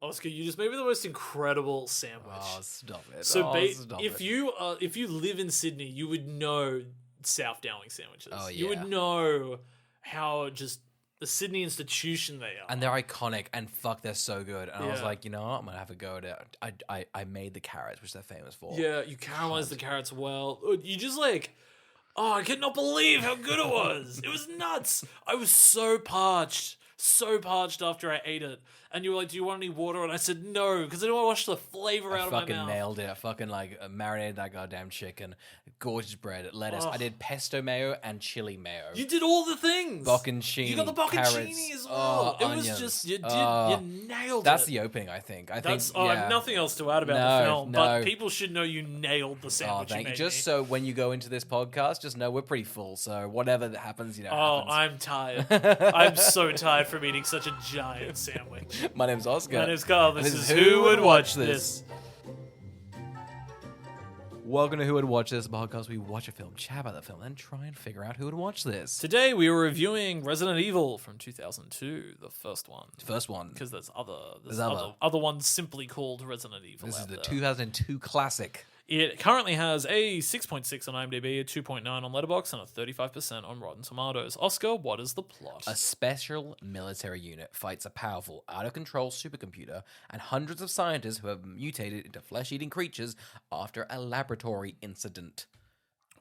Oscar, you just made me the most incredible sandwich. Oh, stop it. So stop if it. you live in Sydney, you would know South Dowling sandwiches. Oh, You yeah. would know how just the Sydney institution they are. And they're iconic, and fuck, they're so good. And I was Yeah. like, you know what? I'm going to have a go at it. I made the carrots, which they're famous for. Yeah, you caramelize the carrots well. You just like, oh, I cannot believe how good it was. It was nuts. I was so parched after I ate it. And you were like, do you want any water? And I said no, because I didn't want to wash the flavor out of my mouth. I fucking nailed it. I fucking marinated that goddamn chicken. Gorgeous bread, lettuce. Oh. I did pesto mayo and chili mayo. You did all the things. Bocconcini, You got the bocconcini as well. It was just, you nailed it. That's the opening, I think. I have nothing else to add about the film, but people should know you nailed the sandwich. Thank you. Just so when you go into this podcast, just know we're pretty full. So whatever that happens, happens. I'm tired. I'm so tired from eating such a giant sandwich. My name's Oscar. My name's Carl. This is Who Would Watch This? Welcome to Who Would Watch This, podcast we watch a film, chat about the film, and try and figure out who would watch this. Today we were reviewing Resident Evil from 2002, the first one. First one. Because there's other ones simply called Resident Evil. This is the 2002 classic. It currently has a 6.6 on IMDb, a 2.9 on Letterboxd, and a 35% on Rotten Tomatoes. Oscar, what is the plot? A special military unit fights a powerful, out-of-control supercomputer and hundreds of scientists who have mutated into flesh-eating creatures after a laboratory incident.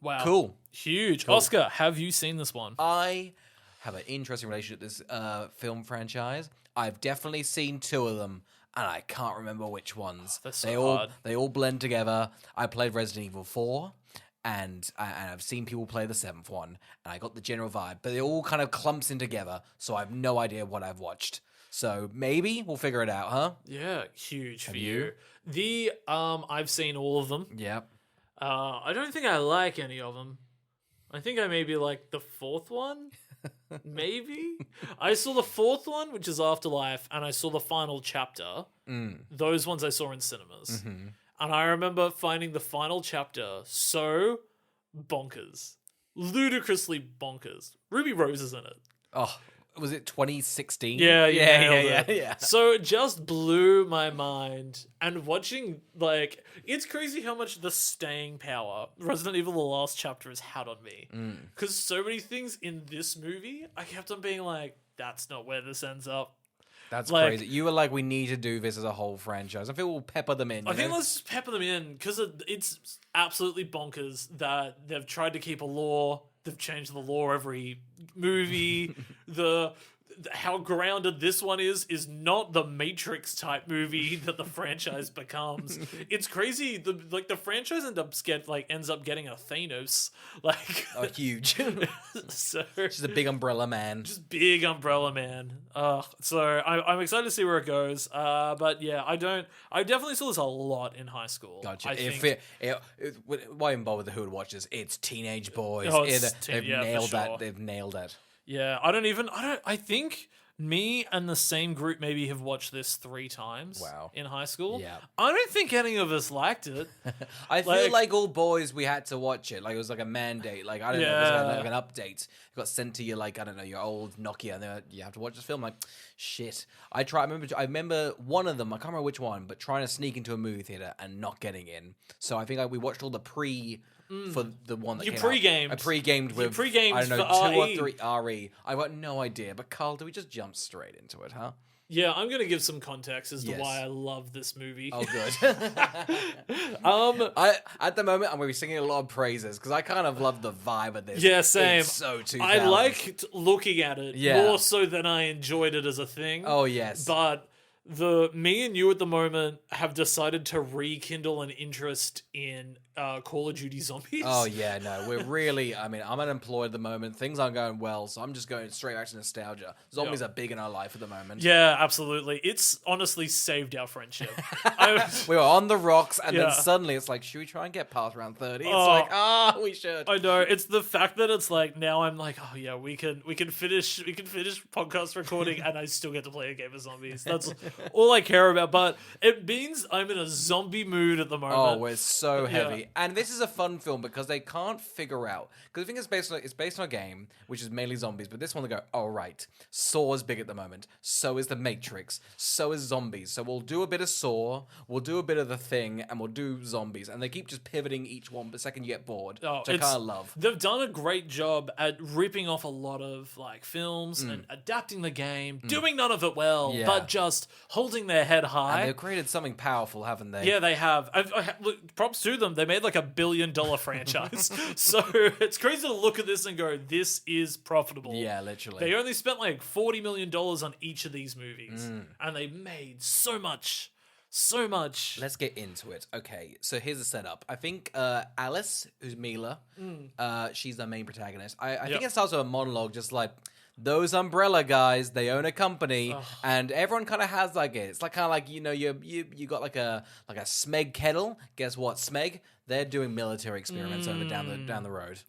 Wow. Cool. Huge. Cool. Oscar, have you seen this one? I have an interesting relationship with this film franchise. I've definitely seen two of them, and I can't remember which ones. That's so hard. They all blend together. I played Resident Evil 4, and I've seen people play the 7th one, and I got the general vibe. But it all kind of clumps in together, so I have no idea what I've watched. So maybe we'll figure it out, huh? Yeah, huge Have for you. I've seen all of them. Yep. I don't think I like any of them. I think I maybe like the 4th one. Maybe I saw the 4th one, which is Afterlife, and I saw the final chapter. Those ones I saw in cinemas, and I remember finding the final chapter so bonkers, ludicrously bonkers. Ruby Rose is in it. Oh, was it 2016? Yeah. So it just blew my mind. And watching, like, it's crazy how much the staying power Resident Evil: The Last Chapter has had on me. Because so many things in this movie, I kept on being like, that's not where this ends up. That's crazy. You were like, we need to do this as a whole franchise. I feel we'll pepper them in. I think let's just pepper them in, because it's absolutely bonkers that they've tried to keep a law. They've changed the law every movie. How grounded this one is not the Matrix type movie that the franchise becomes. It's crazy. The franchise ends up getting a Thanos. Huge. So Just a big umbrella man. Just big umbrella man. So I'm excited to see where it goes. But yeah, I definitely saw this a lot in high school. Gotcha. Why even bother with the Who Would Watch This? It's teenage boys. Oh, They've nailed for sure. that. They've nailed it. Yeah, I think me and the same group maybe have watched this 3 times in high school. Yeah. I don't think any of us liked it. I feel like all boys, we had to watch it. Like, it was like a mandate. Like, I don't know, it was like an update. It got sent to you, like, I don't know, your old Nokia, and then you have to watch this film. Like, shit. I remember one of them, I can't remember which one, but trying to sneak into a movie theater and not getting in. So I think we watched all the for the one that came pre-gamed. out. I pre-gamed with, pre-gamed I don't know, for 2 or RE. 3 RE. I've got no idea. But Carl, do we just jump straight into it, huh? Yeah, I'm going to give some context as to Yes. why I love this movie. Oh, good. At the moment, I'm going to be singing a lot of praises because I kind of love the vibe of this. Yeah, same. It's so 2000s. I liked looking at it more so than I enjoyed it as a thing. Oh, yes. But me and you at the moment have decided to rekindle an interest in Call of Duty Zombies. Oh, yeah, no, we're really, I'm unemployed at the moment. Things aren't going well, so I'm just going straight back to nostalgia. Zombies are big in our life at the moment. Yeah, absolutely. It's honestly saved our friendship. We were on the rocks, and then suddenly it's like, should we try and get past round 30? It's we should. I know. It's the fact that it's like, now I'm like, oh yeah, we can finish podcast recording, and I still get to play a game of zombies. all I care about. But it means I'm in a zombie mood at the moment. Oh, it's so heavy. And this is a fun film because they can't figure out, because I think it's based on a game which is mainly zombies, but this one they go, oh right, Saw's big at the moment, so is The Matrix, so is zombies, so we'll do a bit of Saw, we'll do a bit of The Thing, and we'll do zombies, and they keep just pivoting each one the second you get bored, which I kind of love. They've done a great job at ripping off a lot of like films and adapting the game, doing none of it well, but just holding their head high. And they've created something powerful, haven't they? Yeah, they have. Look, props to them. They made like $1 billion franchise. So it's crazy to look at this and go, this is profitable. Yeah, literally. They only spent like $40 million on each of these movies. And they made so much. So much. Let's get into it. Okay, so here's the setup. I think Alice, who's Mila, she's the main protagonist. I think it starts with a monologue just like, those Umbrella guys, they own a company, and everyone kind of has like it. It's like kind of like, you know, you got like a Smeg kettle. Guess what, Smeg? They're doing military experiments over down the road.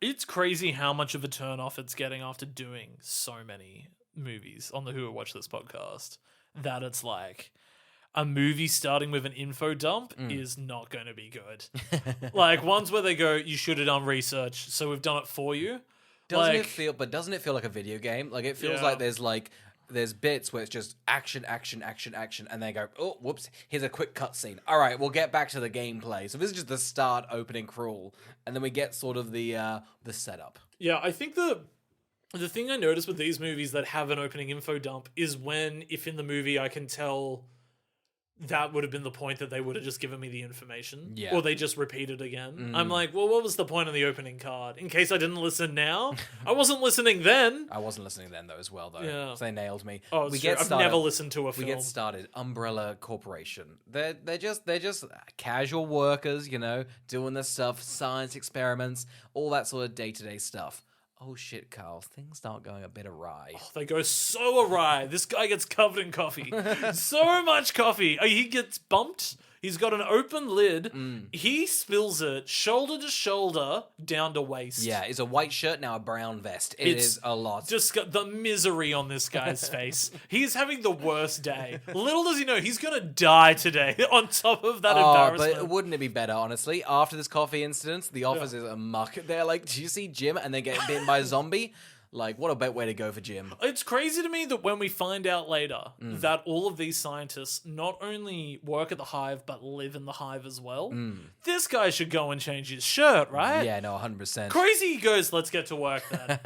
It's crazy how much of a turn off it's getting after doing so many movies on the Who Watch This podcast that it's like a movie starting with an info dump is not going to be good. Like ones where they go, you should have done research, so we've done it for you. Doesn't it feel like a video game? Like it feels like there's bits where it's just action, and they go, oh, whoops, here's a quick cutscene. All right, we'll get back to the gameplay. So this is just the start, opening crawl, and then we get sort of the setup. Yeah, I think the thing I noticed with these movies that have an opening info dump is when, if in the movie I can tell that would have been the point that they would have just given me the information. Yeah. Or they just repeat it again. I'm like, well, what was the point of the opening card? In case I didn't listen now? I wasn't listening then. I wasn't listening then, though, as well, though. Yeah. So they nailed me. Oh, it's true. I've never listened to a film. We get started. Umbrella Corporation. They're just casual workers, you know, doing this stuff, science experiments, all that sort of day-to-day stuff. Oh shit, Carl, things start going a bit awry. Oh, they go so awry. This guy gets covered in coffee. So much coffee. He gets bumped. He's got an open lid. He spills it shoulder to shoulder down to waist. Yeah, it's a white shirt, now a brown vest. It's is a lot. Just got the misery on this guy's face. He's having the worst day. Little does he know, he's going to die today on top of that embarrassment. But wouldn't it be better, honestly? After this coffee incident, the office is a muck. They're like, did you see Jim? And they get bitten by a zombie. Like, what a better way to go for Jim. It's crazy to me that when we find out later that all of these scientists not only work at the hive, but live in the hive as well, this guy should go and change his shirt, right? Yeah, no, 100%. Crazy he goes, let's get to work then.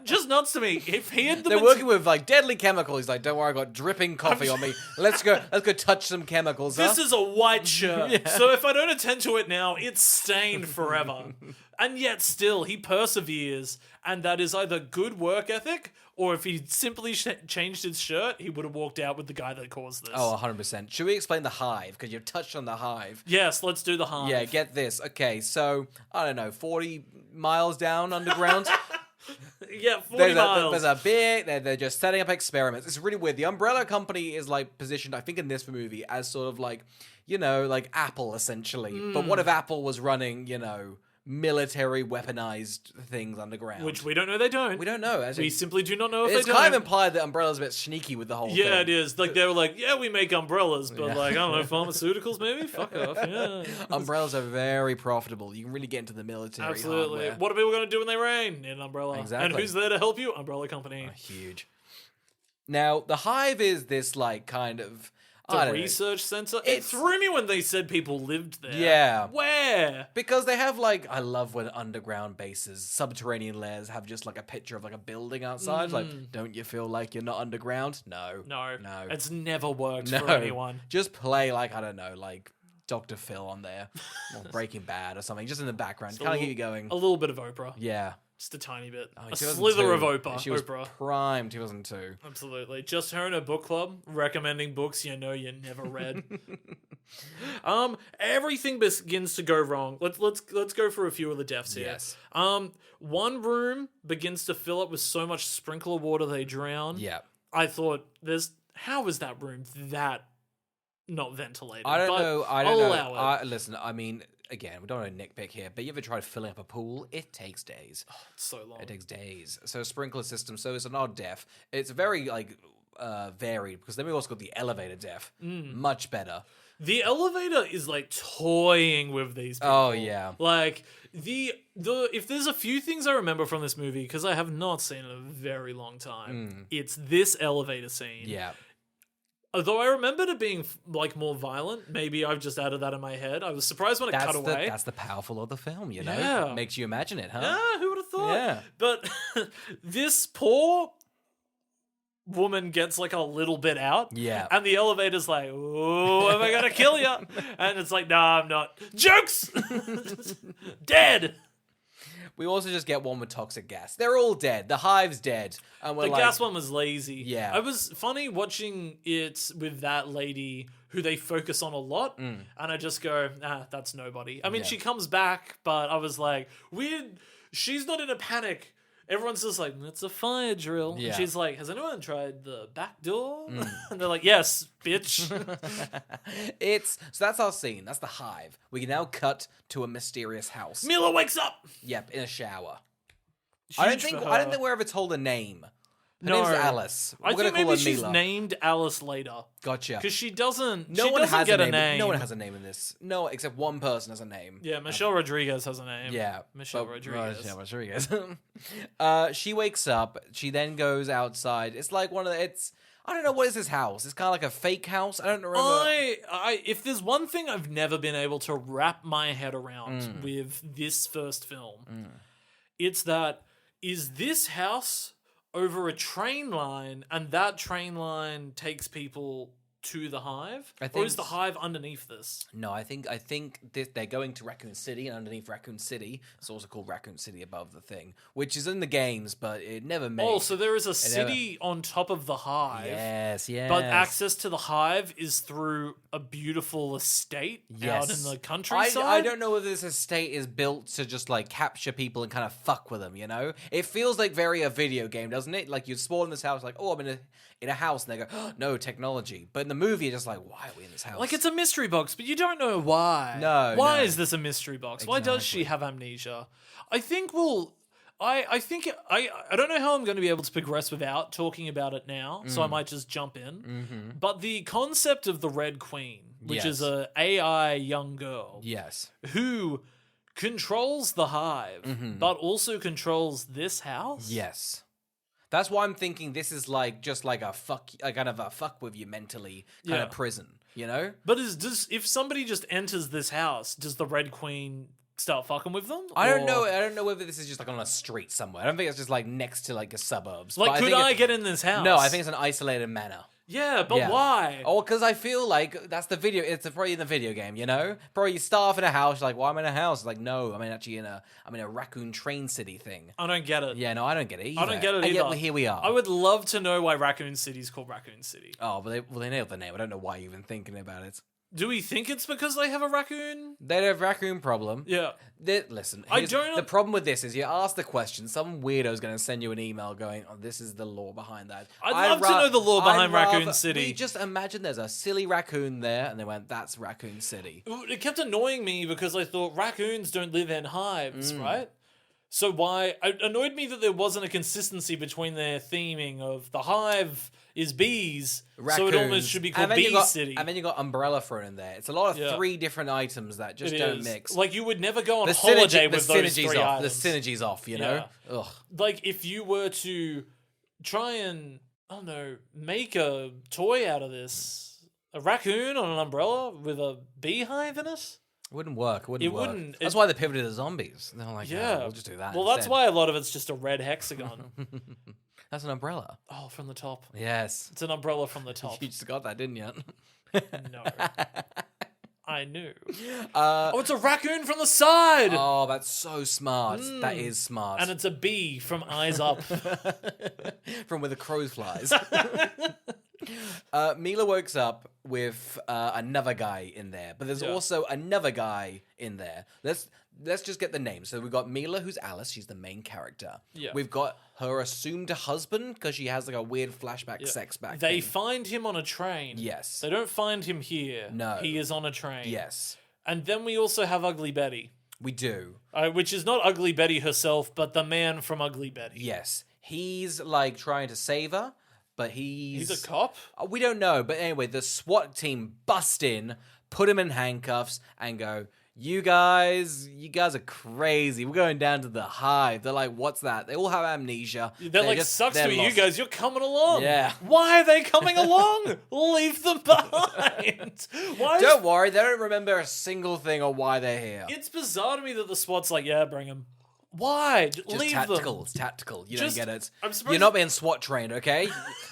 Just nuts to me. If he had They're working with, like, deadly chemicals. He's like, don't worry, I got dripping coffee on me. Let's go touch some chemicals, This is a white shirt, so if I don't attend to it now, it's stained forever. And yet still, he perseveres, and that is either good work ethic, or if he simply changed his shirt, he would have walked out with the guy that caused this. Oh, 100%. Should we explain the hive? Because you've touched on the hive. Yes, let's do the hive. Yeah, get this. Okay, so, I don't know, 40 miles down underground? Yeah, 40 miles. There's a big... They're just setting up experiments. It's really weird. The Umbrella Company is, like, positioned, I think in this movie, as sort of like, you know, like Apple, essentially. But what if Apple was running, you know, military weaponized things underground? Which we don't know they don't. We don't know. We simply do not know if they don't. It's kind of implied that Umbrella's a bit sneaky with the whole thing. Yeah, it is. Like, they were like, yeah, we make umbrellas, but like, I don't know, pharmaceuticals maybe? Fuck off, yeah. Umbrellas are very profitable. You can really get into the military. Absolutely. Hardware. What are people going to do when they rain? Need an umbrella. Exactly. And who's there to help you? Umbrella company. Huge. Now, the hive is this, like, kind of... The research center? It threw me when they said people lived there. Yeah. Where? Because they have, like, I love when underground bases, subterranean layers have just, like, a picture of, like, a building outside. Like, don't you feel like you're not underground? No. It's never worked for anyone. Just play, like, I don't know, like Dr. Phil on there. Or Breaking Bad or something. Just in the background. Kind of keep you going. A little bit of Oprah. Yeah. Just a tiny bit. Oh, a slither of Oprah. She was prime 2002. Absolutely. Just her in a book club recommending books you know you never read. Everything begins to go wrong. Let's go for a few of the deaths here. Yes. One room begins to fill up with so much sprinkler water they drown. Yeah. I thought, how is that room that not ventilated? I don't know. I'll allow it. Listen, I mean, again, we don't want to nitpick here, but you ever tried filling up a pool? It takes days. Oh, it's so long. It takes days. So a sprinkler system, so it's an odd death. It's very, like, varied, because then we also got the elevator death. Much better. The elevator is like toying with these people. Oh yeah. Like the if there's a few things I remember from this movie, because I have not seen it in a very long time, it's this elevator scene. Yeah. Although I remembered it being like more violent, maybe I've just added that in my head. I was surprised when it cut away. That's the powerful of the film, you know? Yeah. Makes you imagine it, huh? Yeah, who would have thought? Yeah. But this poor woman gets like a little bit out. Yeah. And the elevator's like, oh, am I going to kill you? And it's like, nah, I'm not. Jokes! Dead! We also just get one with toxic gas. They're all dead. The hive's dead. And we're The gas one was lazy. Yeah. It was funny watching it with that lady who they focus on a lot. And I just go, that's nobody. I mean, she comes back, but I was like, weird. She's not in a panic. Everyone's just like, it's a fire drill. Yeah. And she's like, has anyone tried the back door? And they're like, yes, bitch. So that's our scene. That's the hive. We can now cut to a mysterious house. Mila wakes up. Yep, in a shower. Huge I don't for think her. we're ever told a name. Her No. name's Alice. We're I gonna think call maybe her she's Mila. named Alice later. Gotcha. Because she doesn't No one doesn't has get a name. No name. one has a name in this. No, except one person has a name. Yeah, Michelle Rodriguez has a name. Yeah. Michelle But- Rodriguez. Yeah, Rodriguez. She wakes up. She then goes outside. It's like one of the... I don't know, what is this house? It's kind of like a fake house. I don't remember. If there's one thing I've never been able to wrap my head around with this first film, it's that, is this house over a train line, and that train line takes people to the hive? Or is the hive underneath this? No, I think they're going to Raccoon City, and underneath Raccoon City, it's also called Raccoon City above the thing, which is in the games, but it never made. Oh, so there is a city on top of the hive. Yes. But access to the hive is through a beautiful estate out in the countryside? I don't know whether this estate is built to just like capture people and kind of fuck with them, you know? It feels like very a video game, doesn't it? Like you spawn in this house, like, oh, I'm in a house, and they go, oh, no, technology. But in the movie, you're just like, why are we in this house? Like, it's a mystery box, but you don't know why. Why is this a mystery box? Why does she have amnesia? I think I don't know how I'm going to be able to progress without talking about it now, so I might just jump in. But the concept of the Red Queen, which is a AI young girl, who controls the hive, but also controls this house. Yes. That's why I'm thinking this is like just like a kind of a fuck with you mentally kind of prison, you know? But if somebody just enters this house, does the Red Queen start fucking with them? I don't know. I don't know whether this is just like on a street somewhere. I don't think it's just like next to like a suburbs. Like, but could I get in this house? No, I think it's an isolated manor. Yeah, but why? Oh, because I feel like that's the video. It's probably in the video game, you know. Probably you start off in a house. You're like, well, I'm in a house. It's like, no, I'm actually in a Raccoon Train City thing. I don't get it. Yeah, no, I don't get it either. I don't get it either. Yet, well, here we are. I would love to know why Raccoon City is called Raccoon City. Oh, but they nailed the name. I don't know why you're even thinking about it. Do we think it's because they have a raccoon? They have a raccoon problem. Yeah. Listen, the problem with this is you ask the question, some weirdo's going to send you an email going, oh, this is the lore behind that. I'd love to know the lore behind Raccoon City. We just imagine there's a silly raccoon there, and they went, that's Raccoon City. It kept annoying me because I thought raccoons don't live in hives, right? So it annoyed me that there wasn't a consistency between their theming of the hive is bees, Raccoons. so it almost should be called Bee City. And then you got umbrella thrown in there. It's a lot of 3 different items that just don't mix. Like, you would never go on holiday with those 3 items. The synergy's off, you know? Ugh. Like, if you were to try and, I don't know, make a toy out of this, a raccoon on an umbrella with a beehive in it? It wouldn't work. It wouldn't work. That's why they pivoted to zombies. They're like, yeah, we'll just do that. Well, that's why a lot of it's just a red hexagon. That's an umbrella. Oh, from the top. Yes. It's an umbrella from the top. You just got that, didn't you? No. I knew. It's a raccoon from the side! Oh, that's so smart. That is smart. And it's a bee from Eyes Up. From where the crow flies. Mila wakes up with another guy in there, but there's also another guy in there. Let's just get the name. So we've got Mila, who's Alice. She's the main character. Yeah. We've got her assumed husband, because she has like a weird flashback sex back They thing. find him on a train. Yes. They don't find him here. No. He is on a train. Yes. And then we also have Ugly Betty. We do. Which is not Ugly Betty herself, but the man from Ugly Betty. Yes. He's like trying to save her, but He's a cop? We don't know, but anyway, the SWAT team bust in, put him in handcuffs, and go, you guys are crazy. We're going down to the hive. They're like, what's that? They all have amnesia. They're like, sucks to be you guys. You're coming along. Yeah. Why are they coming along? Leave them behind. Don't worry. They don't remember a single thing or why they're here. It's bizarre to me that the SWAT's like, yeah, bring them. Why? Just leave tactical. them. It's tactical. You don't get it. You're not being SWAT trained, okay?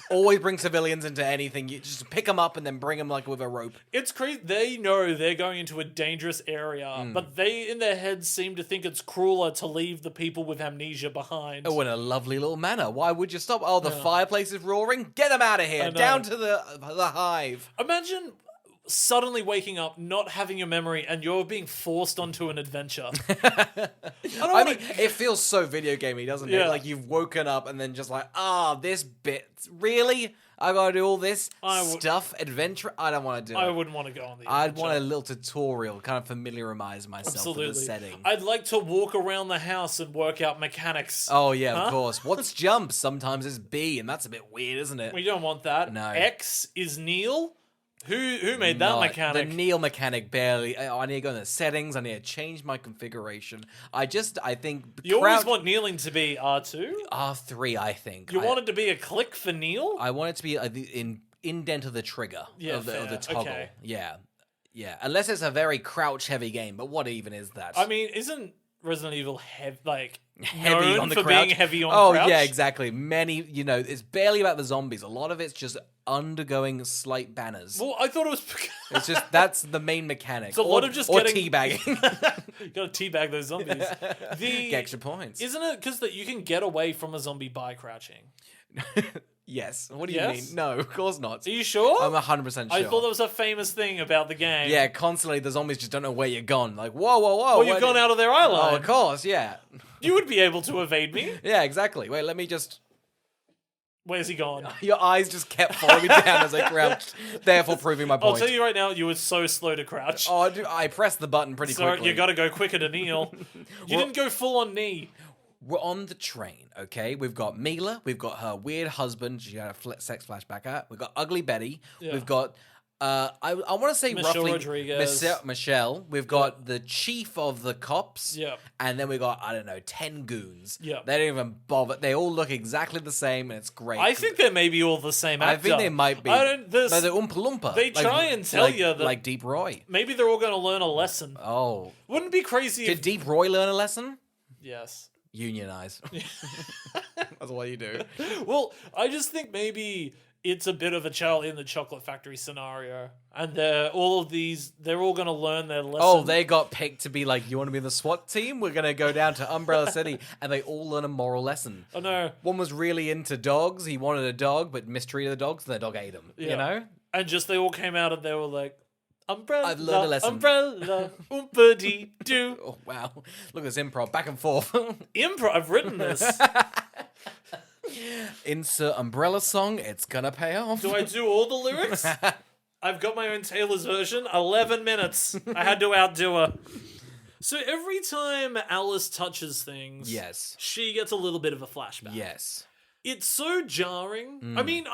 Always bring civilians into anything. You just pick them up and then bring them like with a rope. It's crazy. They know they're going into a dangerous area, but they, in their heads, seem to think it's crueler to leave the people with amnesia behind. Oh, in a lovely little manner. Why would you stop? Oh, the fireplace is roaring? Get them out of here. Down to the hive. Imagine suddenly waking up, not having your memory, and you're being forced onto an adventure. I mean, it feels so video gamey, doesn't it? Like you've woken up and then just like, this bit. Really? I gotta do all this stuff, adventure? I don't want to do it. I wouldn't want to go on the adventure. I'd want a little tutorial, kind of familiarize myself with the setting. I'd like to walk around the house and work out mechanics. Oh, yeah, of course. What's jump? Sometimes it's B, and that's a bit weird, isn't it? We don't want that. No. X is kneel. Who made that mechanic? The kneel mechanic barely. I need to go in the settings. I need to change my configuration. I think you always want kneeling to be R2? R3, I think. You want it to be a click for kneel? I want it to be the indent of the trigger of the toggle. Okay. Yeah. Unless it's a very crouch heavy game, but what even is that? I mean, isn't Resident Evil heavy known on the for crouch? Being heavy on Oh crouch? yeah, exactly. Many, it's barely about the zombies. A lot of it's just undergoing slight banners. Well, I thought it was. It's just that's the main mechanic. It's a lot of just teabagging. You gotta teabag those zombies. Get extra points. Isn't it because that you can get away from a zombie by crouching? Yes. What do you mean? No, of course not. Are you sure? I'm 100% sure. I thought that was a famous thing about the game. Yeah, constantly the zombies just don't know where you're gone. Like, whoa. Well, you've gone out of their eye line. Oh, of course, yeah. You would be able to evade me. Yeah, exactly. Wait, let me just... Where's he gone? Your eyes just kept following me down as I crouched, therefore proving my point. I'll tell you right now, you were so slow to crouch. Oh, I pressed the button pretty quickly. You gotta go quicker to kneel. You didn't go full on knee. We're on the train, okay? We've got Mila. We've got her weird husband. She had a sex flashback at. We've got Ugly Betty. Yeah. We've got, I want to say Michelle roughly... Rodriguez. Michelle. We've got the chief of the cops. Yeah. And then we've got, 10 goons. Yeah. They don't even bother. They all look exactly the same, and it's great. I think they may be all the same actor. I think they might be. They're the Oompa Loompa. They try and tell you that... Like Deep Roy. Maybe they're all going to learn a lesson. Oh. Wouldn't it be crazy Did Deep Roy learn a lesson? Yes. Unionize. That's what you do. Well, I just think maybe it's a bit of a Charlie in the Chocolate Factory scenario. And they're all going to learn their lesson. Oh, they got picked to be like, you want to be in the SWAT team? We're going to go down to Umbrella City. And they all learn a moral lesson. Oh, no. One was really into dogs. He wanted a dog, but mistreated the dogs, and the dog ate him. Yeah. You know? And just they all came out and they were like, umbrella, I've learned a lesson. Umbrella, oompa-dee-doo. Oh, wow. Look at this improv, back and forth. Improv, I've written this. Insert umbrella song, it's gonna pay off. Do I do all the lyrics? I've got my own Taylor's version, 11 minutes. I had to outdo her. So every time Alice touches things, yes, she gets a little bit of a flashback. Yes. It's so jarring. I mean,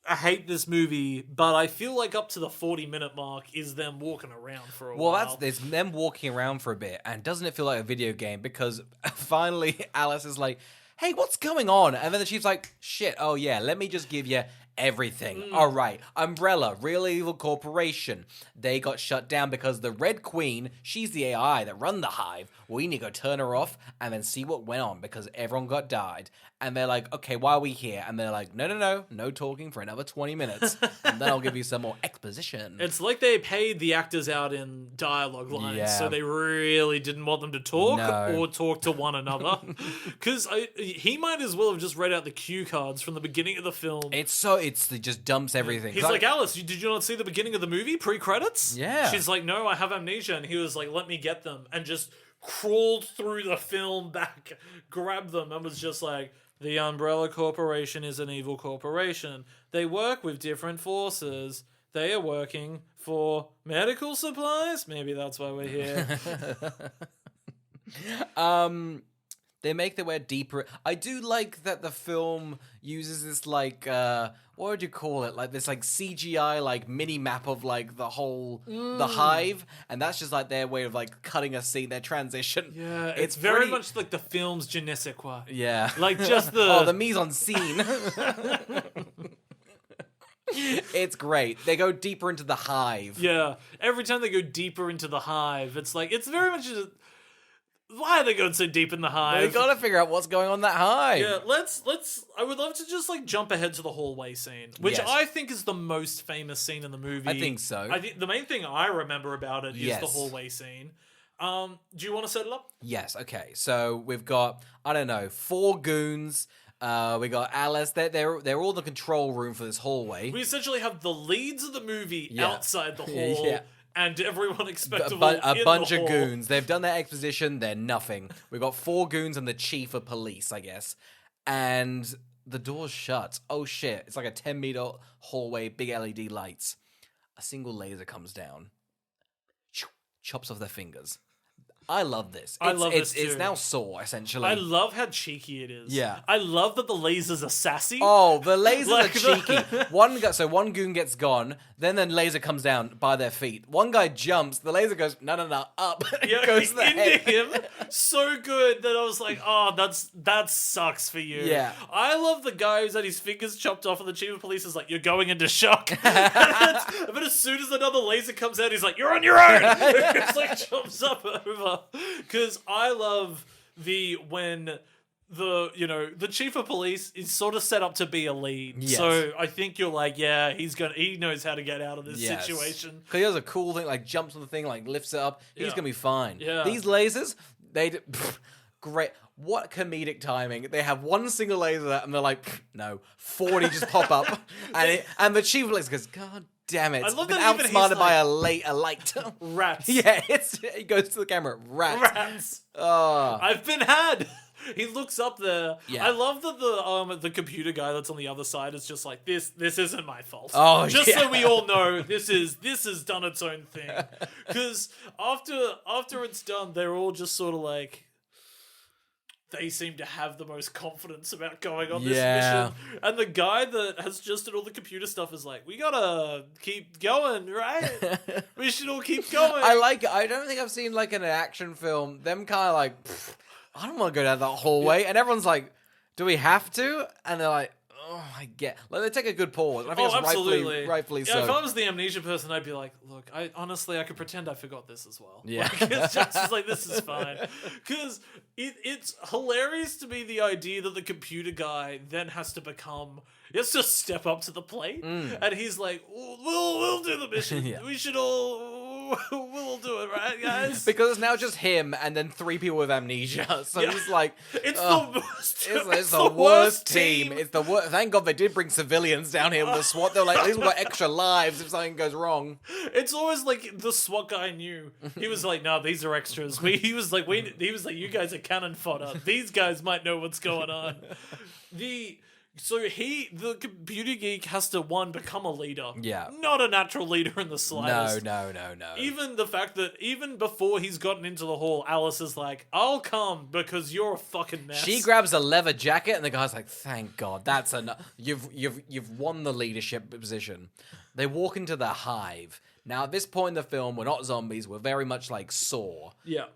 I hate this movie, but I feel like up to the 40-minute mark is them walking around for a while. Well, it's them walking around for a bit, and doesn't it feel like a video game? Because finally Alice is like, hey, what's going on? And then the chief's like, shit, oh yeah, let me just give you everything. All right, Umbrella, Real Evil Corporation. They got shut down because the Red Queen, she's the AI that run the hive. We need to go turn her off and then see what went on because everyone got died. And they're like, okay, why are we here? And they're like, no talking for another 20 minutes. And then I'll give you some more exposition. It's like they paid the actors out in dialogue lines, so they really didn't want them to talk or talk to one another. Because he might as well have just read out the cue cards from the beginning of the film. It just dumps everything. He's like, Alice, did you not see the beginning of the movie, pre-credits? Yeah. She's like, no, I have amnesia. And he was like, let me get them. And just crawled through the film back, grabbed them, and was just like, the Umbrella Corporation is an evil corporation. They work with different forces. They are working for medical supplies? Maybe that's why we're here. They make their way deeper. I do like that the film uses this like what would you call it? Like this like CGI like mini map of like the whole the hive, and that's just like their way of like cutting a scene, their transition. Yeah, it's very much like the film's je ne sais quoi. Yeah, like just the the mise en scene. It's great. They go deeper into the hive. Yeah, every time they go deeper into the hive, it's like it's very much. Why are they going so deep in the hive? They gotta figure out what's going on in that hive. Yeah, let's. I would love to just like jump ahead to the hallway scene, which I think is the most famous scene in the movie. I think so. I think the main thing I remember about it is the hallway scene. Do you want to set it up? Yes. Okay. So we've got 4 goons. We got Alice. They're all in the control room for this hallway. We essentially have the leads of the movie outside the hall. And everyone expectable a bunch of goons. They've done their exposition. They're nothing. We've got 4 goons and the chief of police, I guess. And the door's shut. Oh, shit. It's like a 10-meter hallway, big LED lights. A single laser comes down. Chops off their fingers. I love this. I love this too. It's now Saw, essentially. I love how cheeky it is. Yeah. I love that the lasers are sassy. Oh, the lasers are cheeky. One goon gets gone, then laser comes down by their feet. One guy jumps, the laser goes, no, up. Yeah, goes to the into head. him. So good that I was like, oh, that sucks for you. Yeah. I love the guy who's had his fingers chopped off and the chief of police is like, you're going into shock. But as soon as another laser comes out, he's like, you're on your own. It's like jumps up over. Because I love when the chief of police is sort of set up to be a lead. Yes. So I think you're like, yeah, he knows how to get out of this situation. Because he does a cool thing, like jumps on the thing, like lifts it up. He's going to be fine. Yeah. These lasers, great. What comedic timing. They have one single laser and they're like, no, 40 just pop up. And the chief of police goes, God damn it. I love been that even outsmarted he's by a light. Rats. Yeah, he goes to the camera. Rats. Oh. I've been had. He looks up there. Yeah. I love that the computer guy that's on the other side is just like, this isn't my fault. Oh, just so we all know this has done its own thing. Because after it's done, they're all just sort of like, they seem to have the most confidence about going on this mission. And the guy that has just done all the computer stuff is like, we gotta keep going, right? We should all keep going. I like it. I don't think I've seen like in an action film, them kind of like, I don't want to go down that hallway. And everyone's like, do we have to? And they're like, oh, I get. Like, they take a good pause. I think it's absolutely. rightfully so. If I was the amnesia person, I'd be like, look, I could pretend I forgot this as well. Yeah. Like, it's just like, this is fine. Because it's hilarious to me, the idea that the computer guy then has to step up to the plate. And he's like, we'll do the mission. We should we'll do it, right, guys? Because it's now just him and then 3 people with amnesia. So he's like, it's the worst. It's the worst team. It's the worst. Thank God they did bring civilians down here with the SWAT. They're like, at least we've got extra lives if something goes wrong. It's always like the SWAT guy knew. He was like, no, these are extras. He was like, you guys are cannon fodder. These guys might know what's going on. The computer geek has to become a leader. Yeah. Not a natural leader in the slightest. No. Even the fact that even before he's gotten into the hall, Alice is like, I'll come because you're a fucking mess. She grabs a leather jacket and the guy's like, thank God, that's enough. You've won the leadership position. They walk into the hive. Now, at this point in the film, we're not zombies. We're very much like Saw. Yeah.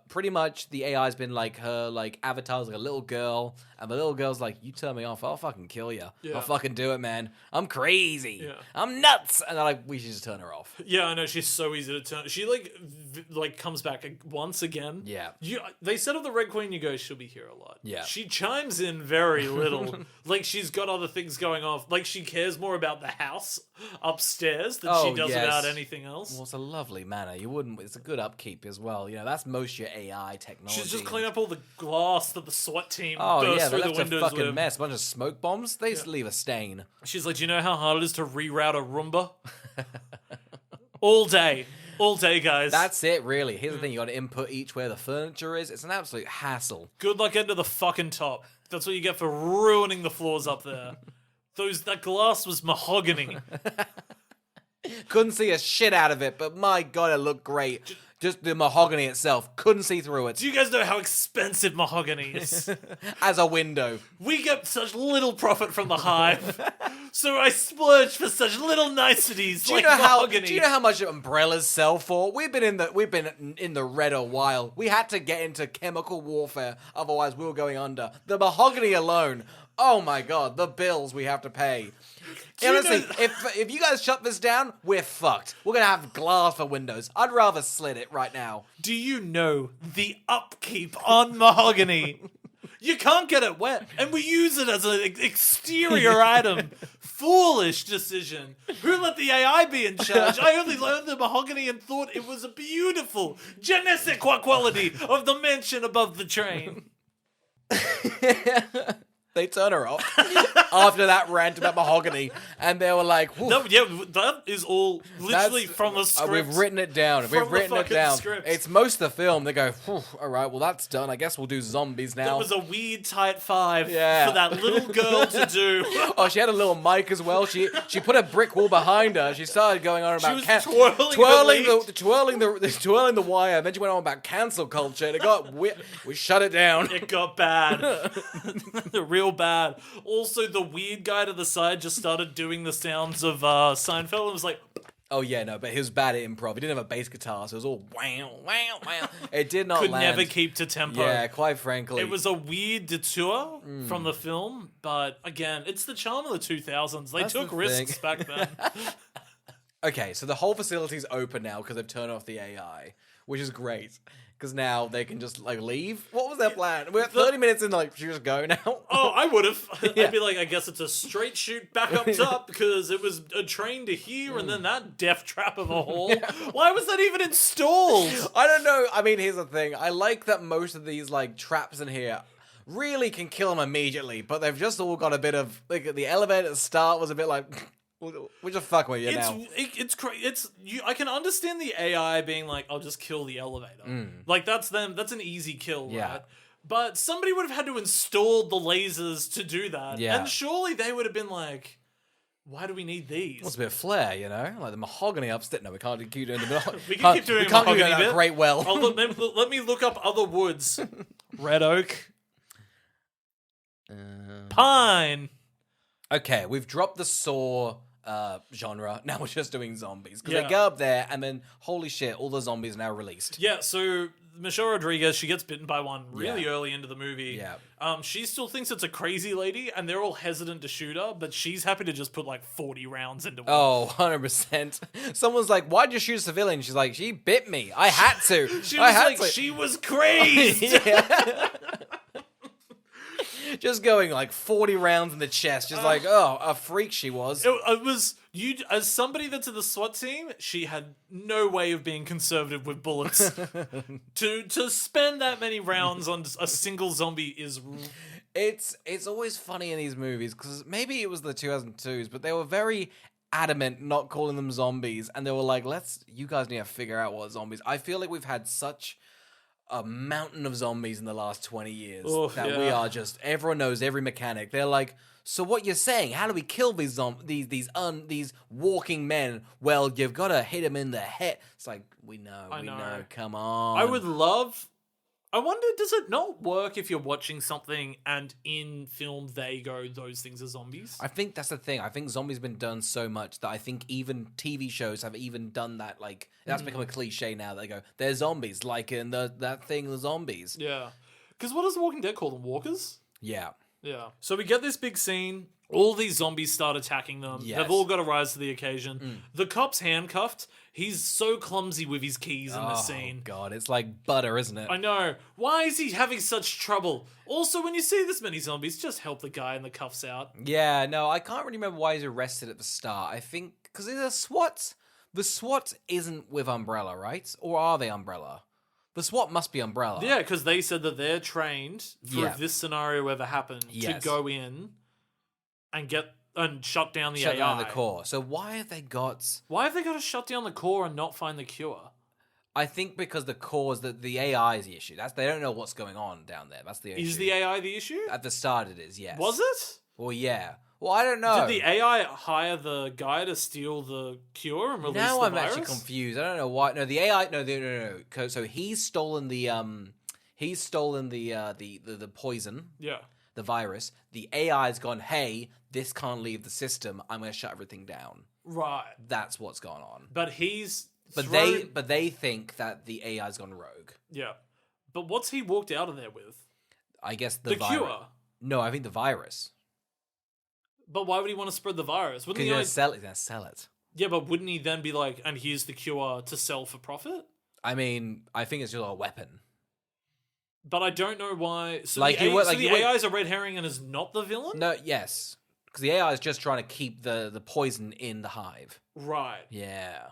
Pretty much, the AI's been like her, like, avatar's like a little girl. And the little girl's like, you turn me off, I'll fucking kill you. Yeah. I'll fucking do it, man. I'm crazy. Yeah. I'm nuts. And they're like, we should just turn her off. Yeah, I know. She's so easy to turn. She, like comes back once again. Yeah. They set up the Red Queen, you go, she'll be here a lot. Yeah. She chimes in very little. Like, she's got other things going off. Like, she cares more about the house upstairs than she does about anything else. Well, it's a lovely manner. It's a good upkeep as well. You know, that's most of your AI technology. She's just cleaning up all the glass that the SWAT team burst burst through through the windows a fucking with. mess. A bunch of smoke bombs. They just leave a stain. She's like, do you know how hard it is to reroute a Roomba? All day, guys. That's it, really. Here's the thing. You got to input each where the furniture is. It's an absolute hassle. Good luck getting to the fucking top. That's what you get for ruining the floors up there. That glass was mahogany. Couldn't see a shit out of it, but my God, it looked great. Just the mahogany itself. Couldn't see through it. Do you guys know how expensive mahogany is? As a window. We get such little profit from the hive, so I splurge for such little niceties like mahogany. Do you know how much umbrellas sell for? We've been in the red a while. We had to get into chemical warfare, otherwise we were going under. The mahogany alone. Oh my god, the bills we have to pay. Honestly, if you guys shut this down, we're fucked. We're gonna have glass for windows. I'd rather slit it right now. Do you know the upkeep on mahogany? You can't get it wet, and we use it as an exterior item. Foolish decision. Who let the AI be in charge? I only learned the mahogany and thought it was a beautiful, je ne sais quoi quality of the mansion above the train. They turn her off after that rant about mahogany, and they were like, no, that is all literally from the script. We've written it down. We've written it down. Script. It's most of the film. They go, all right, well, that's done. I guess we'll do zombies now. That was a weird tight 5 for that little girl to do. Oh, she had a little mic as well. She put a brick wall behind her. She started going on about twirling the wire. And then she went on about cancel culture. And it got weird. We shut it down. It got bad. Real bad. Also, the weird guy to the side just started doing the sounds of Seinfeld and was like... Oh, yeah, no, but he was bad at improv. He didn't have a bass guitar, so it was all wow, wow, wow. It did not Could land. never keep to tempo. Yeah, quite frankly. It was a weird detour from the film, but again, it's the charm of the 2000s. They took risks back then. Okay, so the whole facility's open now because they've turned off the AI, which is great. Because now they can just, like, leave? What was their plan? We're 30 minutes in, like, should we just go now? Oh, I would have. I'd be like, I guess it's a straight shoot back up top because it was a train to here and then that death trap of a hall. Yeah. Why was that even installed? I don't know. I mean, here's the thing. I like that most of these, like, traps in here really can kill them immediately, but they've just all got a bit of, like, the elevator at the start was a bit like... We're just fucking with you now. I can understand the AI being like, I'll just kill the elevator. Like, that's them. That's an easy kill, right? But somebody would have had to install the lasers to do that. Yeah. And surely they would have been like, why do we need these? What's a bit of flair, you know? Like the mahogany upstairs. No, we can't keep doing the We can keep doing mahogany that great well. Let me look up other woods. Red oak. Pine. Okay, we've dropped the Saw genre. Now we're just doing zombies. Because they go up there and then, holy shit, all the zombies are now released. Yeah, so Michelle Rodriguez, she gets bitten by one really early into the movie. Yeah. She still thinks it's a crazy lady, and they're all hesitant to shoot her, but she's happy to just put like 40 rounds into one. Oh, 100%. Someone's like, why'd you shoot a civilian? She's like, she bit me. I had to. She was crazed. Yeah. Just going like 40 rounds in the chest, just like, oh, a freak she was. It was you as somebody that's in the SWAT team. She had no way of being conservative with bullets. to spend that many rounds on a single zombie is. It's always funny in these movies because maybe it was the 2002s, but they were very adamant not calling them zombies, and they were like, you guys need to figure out what zombies. I feel like we've had such a mountain of zombies in the last 20 years we are just, everyone knows every mechanic. They're like, so what you're saying, how do we kill these these walking men? Well, you've got to hit them in the head. It's like, we know, come on. I wonder, does it not work if you're watching something and in film they go, those things are zombies? I think that's the thing. I think zombies have been done so much that I think even TV shows have even done that. Like, that's become a cliche now. They go, they're zombies, like in that thing, the zombies. Yeah. Because what does The Walking Dead call them? Walkers? Yeah. Yeah. So we get this big scene. All these zombies start attacking them. Yes. They've all got to rise to the occasion. The cop's handcuffed. He's so clumsy with his keys in this scene. Oh, God. It's like butter, isn't it? I know. Why is he having such trouble? Also, when you see this many zombies, just help the guy in the cuffs out. Yeah, no, I can't really remember why he's arrested at the start. I think, because the SWAT isn't with Umbrella, right? Or are they Umbrella? The SWAT must be Umbrella. Yeah, because they said that they're trained for if this scenario ever happened to go in and shut down the AI. Shut down the core. So why have they got to shut down the core and not find the cure? I think because the core, the AI is the issue. They don't know what's going on down there. That's the issue. Is the AI the issue? At the start it is, yes. Was it? Well, yeah. Well, I don't know. Did the AI hire the guy to steal the cure and release Now the I'm virus? actually confused. I don't know why. No, the AI. No. So he's stolen the the poison, the virus. The AI's gone, hey, this can't leave the system. I'm going to shut everything down. Right. That's what's gone on. But he's But they think that the AI's gone rogue. Yeah. But what's he walked out of there with? I guess the virus. cure. No, I think the virus. But why would he want to spread the virus? Wouldn't Because he he's going to sell it. Yeah, but wouldn't he then be like, and here's the cure to sell for profit? I mean, I think it's just a weapon. But I don't know why. So Like the, you were- so like the you were- AI is a red herring and is not the villain? No, yes. Because the AI is just trying to keep the poison in the hive. Right. Yeah.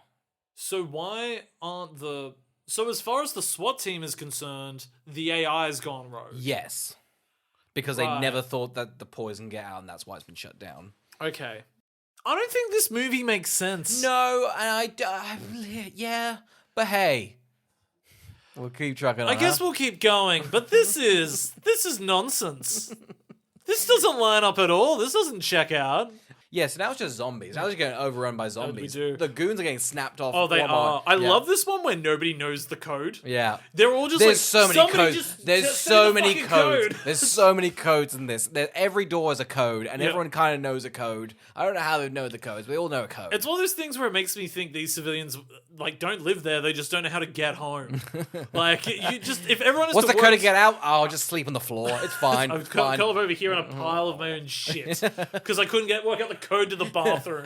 So why aren't the... So as far as the SWAT team is concerned, the AI has gone rogue. Yes. Because they never thought that the poison get out, and that's why it's been shut down. Okay. I don't think this movie makes sense. No, and yeah, but hey, we'll keep trucking on. I guess we'll keep going, but this is nonsense. This doesn't line up at all. This doesn't check out. Yeah, so now it's just zombies. Now they're getting overrun by zombies. do. The goons are getting snapped off. Oh, they one are. by I one. love this one where nobody knows the code. Yeah. They're all just There's like, so many somebody codes. just There's say so the many fucking codes. code. There's so many codes in this. Every door is a code, and Yeah. everyone kind of knows a code. I don't know how they know the codes. We all know a code. It's one of those things where it makes me think these civilians like don't live there. They just don't know how to get home. Like you just if everyone has What's to the code to work- get out? Oh, I'll just sleep on the floor. It's fine. I've It's fine. curled over here in a pile of my own shit because I couldn't work out the code to the bathroom.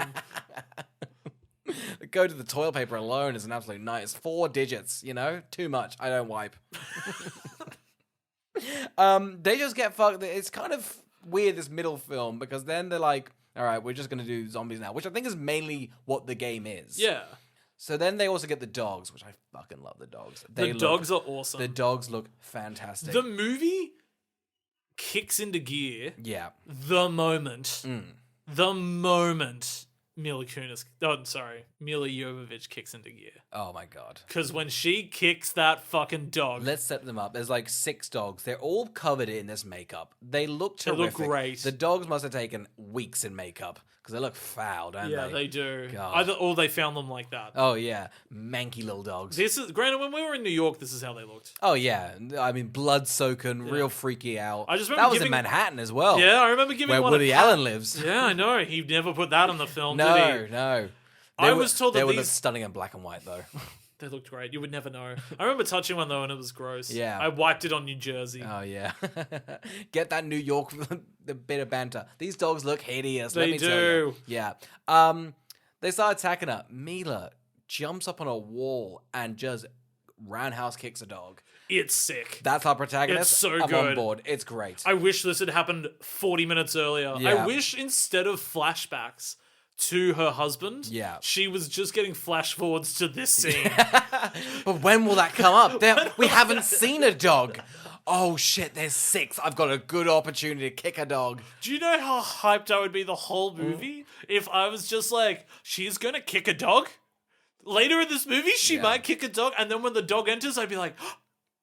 Go to the toilet paper alone is an absolute night. It's 4 digits, Too much. I don't wipe. They just get fucked. It's kind of weird, this middle film, because then they're like, all right, we're just going to do zombies now, which I think is mainly what the game is. Yeah. So then they also get the dogs, which I fucking love the dogs. The dogs are awesome. The dogs look fantastic. The movie kicks into gear yeah. the moment Mila Jovovich kicks into gear. Oh my god. Because when she kicks that fucking dog... Let's set them up. There's like 6 dogs. They're all covered in this makeup. They look terrific. They look great. The dogs must have taken weeks in makeup because they look foul, don't they? Yeah, they do. God. Or they found them like that. Oh yeah, manky little dogs. This is granted when we were in New York. This is how they looked. Oh yeah, I mean blood soaking, real freaky out. I just remember that was giving- in Manhattan as well. Yeah, I remember giving where one Woody a pat. Allen lives. Yeah, I know. He never put that in the film, did he? No. I was told that they would these- look stunning in black and white though. They looked great. You would never know. I remember touching one though, and it was gross. Yeah. I wiped it on New Jersey. Oh yeah, get that New York the bit of banter. These dogs look hideous. Let They me tell do. you. Yeah. They start attacking her. Mila jumps up on a wall and just roundhouse kicks a dog. It's sick. That's our protagonist. It's so I'm on good. board. It's great. I wish this had happened 40 minutes earlier. Yeah. I wish instead of flashbacks to her husband, Yeah. she was just getting flash forwards to this scene. But when will that come up? We haven't seen a dog. Oh shit, there's 6. I've got a good opportunity to kick a dog. Do you know how hyped I would be the whole movie if I was just like, she's gonna kick a dog? Later in this movie, she might kick a dog, and then when the dog enters, I'd be like,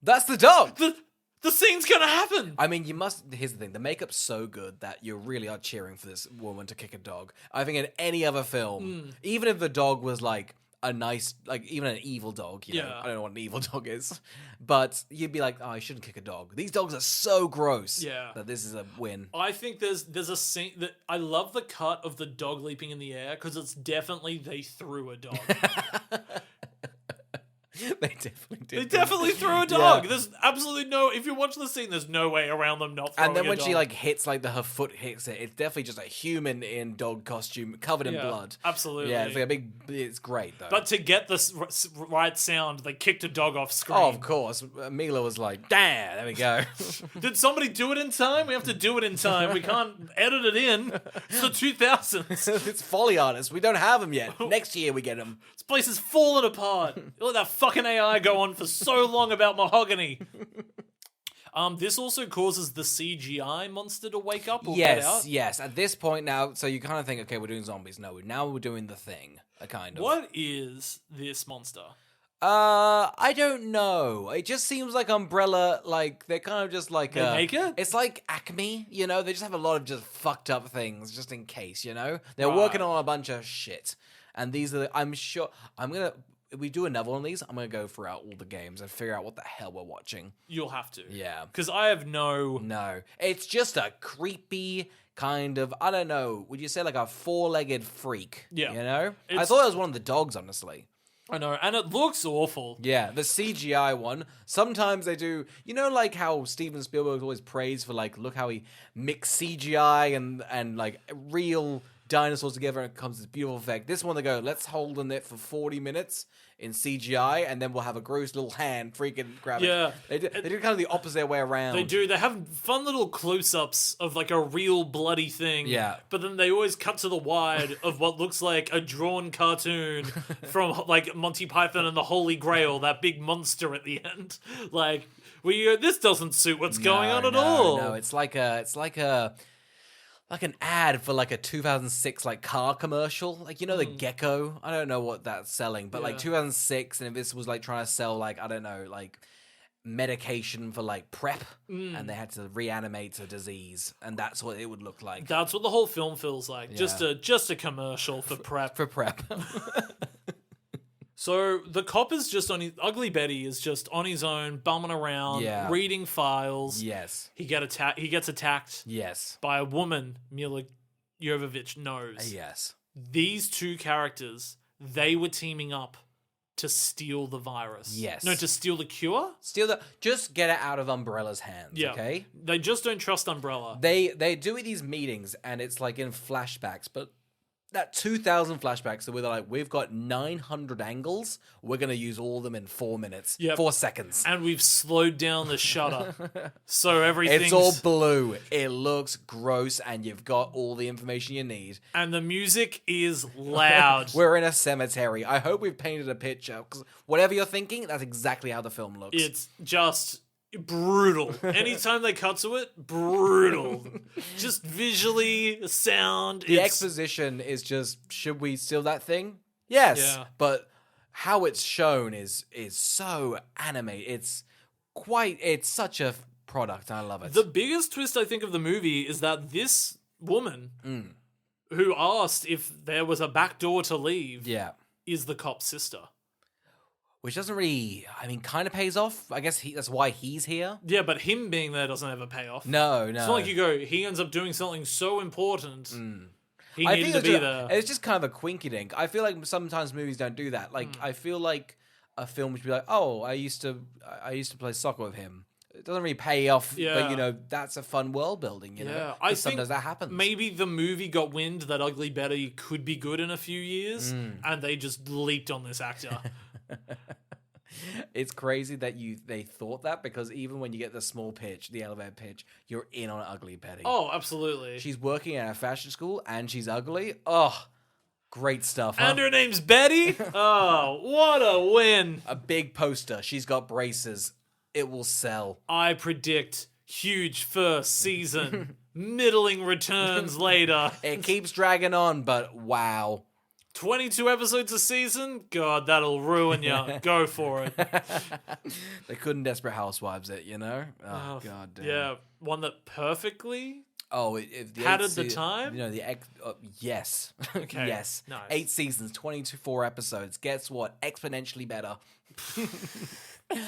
That's the dog. the scene's gonna happen. I mean, here's the thing. The makeup's so good that you really are cheering for this woman to kick a dog. I think in any other film, even if the dog was like a nice, like even an evil dog, you know, Yeah. I don't know what an evil dog is, but you'd be like, oh, I shouldn't kick a dog. These dogs are so gross that this is a win. I think there's a scene that I love the cut of the dog leaping in the air because it's definitely they threw a dog. They definitely did. They definitely threw a dog. Yeah. There's absolutely no. If you watch the scene, there's no way around them not throwing And then a when dog. she like hits, like her foot hits it, it's definitely just a human in dog costume covered in blood. Absolutely. Yeah, it's like a big. It's great though. But to get the right sound, they kicked a dog off screen. oh, of course, Mila was like, "Damn, there we go." Did somebody do it in time? We have to do it in time. We can't edit it in. It's the 2000s. It's Foley artists. We don't have them yet. Next year we get them. This place is falling apart. You let that fucking AI go on for so long about mahogany. This also causes the CGI monster to wake up or get out. Yes. At this point now, so you kind of think, okay, we're doing zombies. No, now we're doing the thing. A kind of. What is this monster? I don't know. It just seems like Umbrella, like they're kind of just like They make it? It's like Acme, you know. They just have a lot of just fucked up things, just in case, you know. They're Right. working on a bunch of shit, and these are. I'm sure. If we do another one of these, I'm gonna go throughout all the games and figure out what the hell we're watching. You'll have to. Yeah. Because I have no... No, it's just a creepy kind of. I don't know. Would you say like a four-legged freak? Yeah. You know. I It's- thought it was one of the dogs, honestly. I know, and it looks awful. Yeah, the CGI one. Sometimes they do, you know, like how Steven Spielberg always praised for, like, look how he mixed CGI and like real dinosaurs together and it comes this beautiful effect. This one they go, let's hold on it for 40 minutes in CGI and then we'll have a gross little hand freaking grab it. Yeah. They do kind of the opposite way around. They do. They have fun little close-ups of like a real bloody thing. Yeah. But then they always cut to the wide of what looks like a drawn cartoon from like Monty Python and the Holy Grail, that big monster at the end. Like, this doesn't suit what's going on at all. No, it's like an ad for like a 2006 like car commercial, like, you know, the gecko. I don't know what that's selling, but like Yeah. 2006, and if this was like trying to sell like, I don't know, like medication for like PrEP, and they had to reanimate a disease, and that's what it would look like. That's what the whole film feels like. Just a commercial for prep. For PrEP. So the cop is just on his... Ugly Betty is just on his own, bumming around, Yeah. reading files. Yes. He gets attacked Yes. by a woman Mila Jovovich knows. Yes. These two characters, they were teaming up to steal the virus. Yes. No, to steal the cure? Just get it out of Umbrella's hands, Yeah. okay? They just don't trust Umbrella. They do these meetings, and it's like in flashbacks, but that 2,000 flashbacks where they're like, we've got 900 angles, we're going to use all of them in 4 minutes. Yep. 4 seconds. And we've slowed down the shutter. So everything's... It's all blue. It looks gross, and you've got all the information you need. And the music is loud. We're in a cemetery. I hope we've painted a picture, because whatever you're thinking, that's exactly how the film looks. It's just brutal. Anytime they cut to it, brutal. Just visually, sound. The it's... exposition is just, should we steal that thing? Yes. Yeah. But how it's shown is so animated. It's such a product. I love it. The biggest twist, I think, of the movie is that this woman who asked if there was a back door to leave yeah. is the cop's sister. Which doesn't really, kind of pays off. I guess that's why he's here. Yeah, but him being there doesn't ever pay off. No. It's not like you go, he ends up doing something so important. He I needed think to be there. it's just kind of a quinky dink. I feel like sometimes movies don't do that. Like, I feel like a film should be like, oh, I used to play soccer with him. It doesn't really pay off, Yeah. but that's a fun world building. You know, Yeah, 'Cause I think sometimes that happens. maybe the movie got wind that Ugly Betty could be good in a few years, and they just leaped on this actor. It's crazy that they thought that, because even when you get the small pitch, the elevator pitch, you're in on Ugly Betty. Oh, absolutely. She's working at a fashion school and she's ugly. Oh, great stuff. Huh? And her name's Betty? Oh, what a win. A big poster. She's got braces. It will sell. I predict huge first season, middling returns later. It keeps dragging on, but wow. 22 episodes a season? God, that'll ruin you. Go for it. They couldn't Desperate Housewives it, you know? Oh, god damn. Yeah, one that perfectly... Oh, if the Padded the time? You know, yes. Okay, yes. nice. 8 seasons, 24 episodes. Guess what? Exponentially better.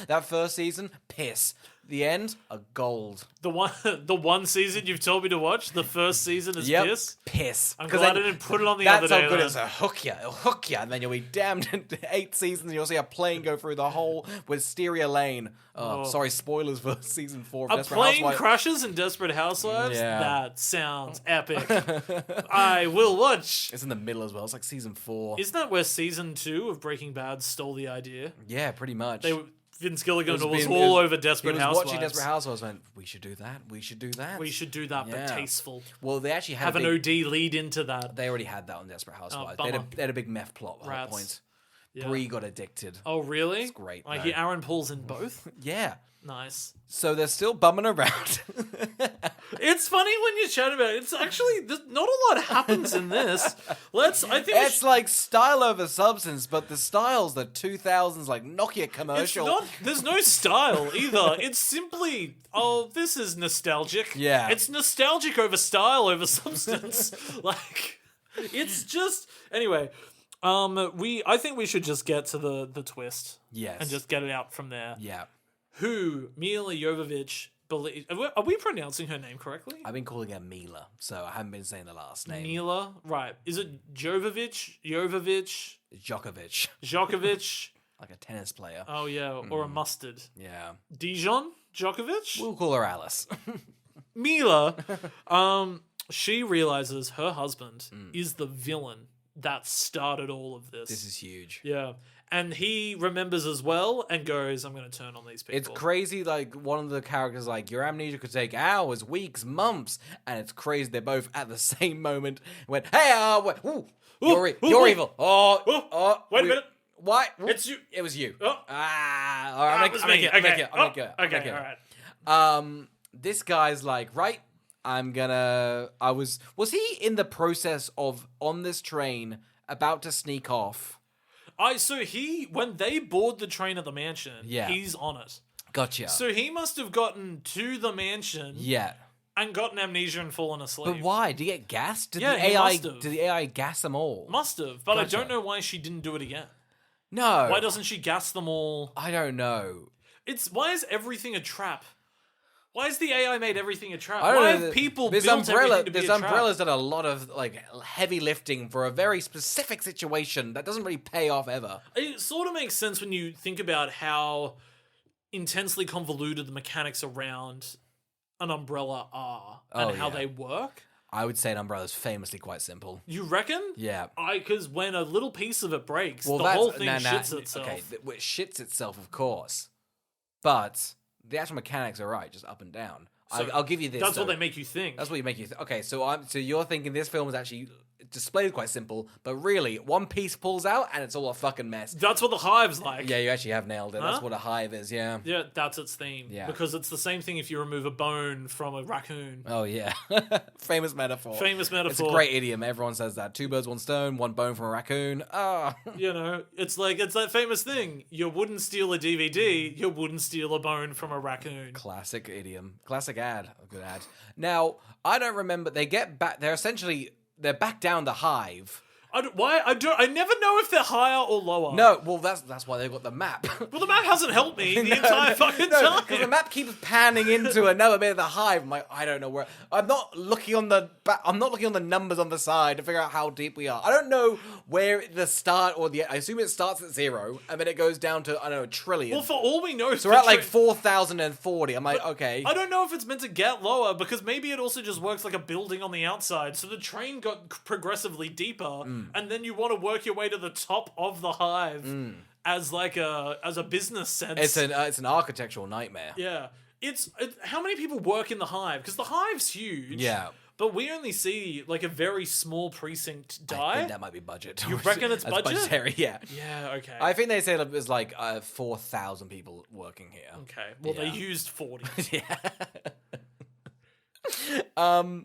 That first season, piss. The end, a gold. The one season you've told me to watch, the first season is piss? Piss. I'm 'Cause glad then I didn't put it on the other That's day. how good then. it's a hook you. It'll hook you, and then you'll be damned into 8 seasons. You'll see a plane go through the whole Wisteria Lane. Oh, sorry, spoilers for season 4 of A Desperate plane Housewives. crashes in Desperate Housewives? Yeah. That sounds epic. I will watch. It's in the middle as well. It's like season 4. Isn't that where season 2 of Breaking Bad stole the idea? Yeah, pretty much. Vince Gilligan was It all over He Desperate was Housewives. watching Desperate Housewives and went, we should do that. We should do that. We should do that, but Yeah. tasteful. Well, they actually had Have an OD lead into that. They already had that on Desperate Housewives. bummer. They had a big meth plot at that Rats. point. Yeah. Bree got addicted. Oh, really? It's great, Like though. Aaron Paul's in both? Yeah. Nice. So they're still bumming around. It's funny when you chat about it. It's actually not a lot happens in this. I think it's like style over substance, but the style's the 2000s like Nokia commercial. There's no style either. It's simply, this is nostalgic. Yeah. It's nostalgic over style over substance. Like, it's just anyway. I think we should just get to the twist. Yes. And just get it out from there. Yeah. Who Mila Jovovich believe? Are we pronouncing her name correctly? I've been calling her Mila, so I haven't been saying the last name. Mila, right? Is it Jovovich? Jovovich? Djokovic? Like a tennis player. Oh yeah, or a mustard. Yeah. Dijon Djokovic? We'll call her Alice. Mila, she realizes her husband is the villain that started all of this. This is huge. Yeah. And he remembers as well and goes, I'm going to turn on these people. It's crazy, like, one of the characters, like, your amnesia could take hours, weeks, months, and it's crazy they're both at the same moment went, hey, you're evil. Wait a minute. Why? It's you. It was you. Oh. All right, I'm making it. Okay, all right. This guy's like, right, was he in the process of, on this train, about to sneak off? So when they board the train at the mansion, he's on it. Gotcha. So he must have gotten to the mansion, and gotten amnesia and fallen asleep. But why? Did he get gassed? Did the AI gas them all? Must have, but gotcha. I don't know why she didn't do it again. No. Why doesn't she gas them all? I don't know. Why is everything a trap? Why has the AI made everything a trap? I don't Why know. have people built everything to be a trap? Umbrella's done a lot of like heavy lifting for a very specific situation that doesn't really pay off ever. It sort of makes sense when you think about how intensely convoluted the mechanics around an umbrella are and how they work. I would say an umbrella's famously quite simple. You reckon? Yeah. Because when a little piece of it breaks, the whole thing shits itself. Okay, it shits itself, of course. But the actual mechanics are right, just up and down. So I'll give you this. That's what they make you think. That's what you make you think. Okay, so you're thinking this film is actually displayed quite simple, but really, one piece pulls out and it's all a fucking mess. That's what the Hive's like. Yeah, you actually have nailed it. Huh? That's what a hive is, yeah. Yeah, that's its theme. Yeah. Because it's the same thing if you remove a bone from a raccoon. Oh, yeah. Famous metaphor. It's a great idiom. Everyone says that. 2 birds, 1 stone, 1 bone from a raccoon. You know, it's that famous thing. You wouldn't steal a DVD, you wouldn't steal a bone from a raccoon. Classic idiom. Classic ad. A good ad. Now, I don't remember. They get back. They're back down the hive. I never know if they're higher or lower. No, well, that's why they've got the map. Well, the map hasn't helped me the entire fucking time. Because the map keeps panning into another bit of the hive. I'm like, I don't know where. I'm not looking on the numbers on the side to figure out how deep we are. I don't know where the start I assume it starts at 0 and then it goes down to, I don't know, a trillion. Well, for all we know, so we're at like 4,040. I'm like, okay. I don't know if it's meant to get lower because maybe it also just works like a building on the outside. So the train got progressively deeper. And then you want to work your way to the top of the hive as a business sense. It's an architectural nightmare. Yeah. How many people work in the hive? Because the hive's huge. Yeah. But we only see like a very small precinct die. I think that might be budget. You reckon it's budget? Budgetary, yeah. Yeah, okay. I think they said it was like 4,000 people working here. Okay. Well, they used 40. Yeah.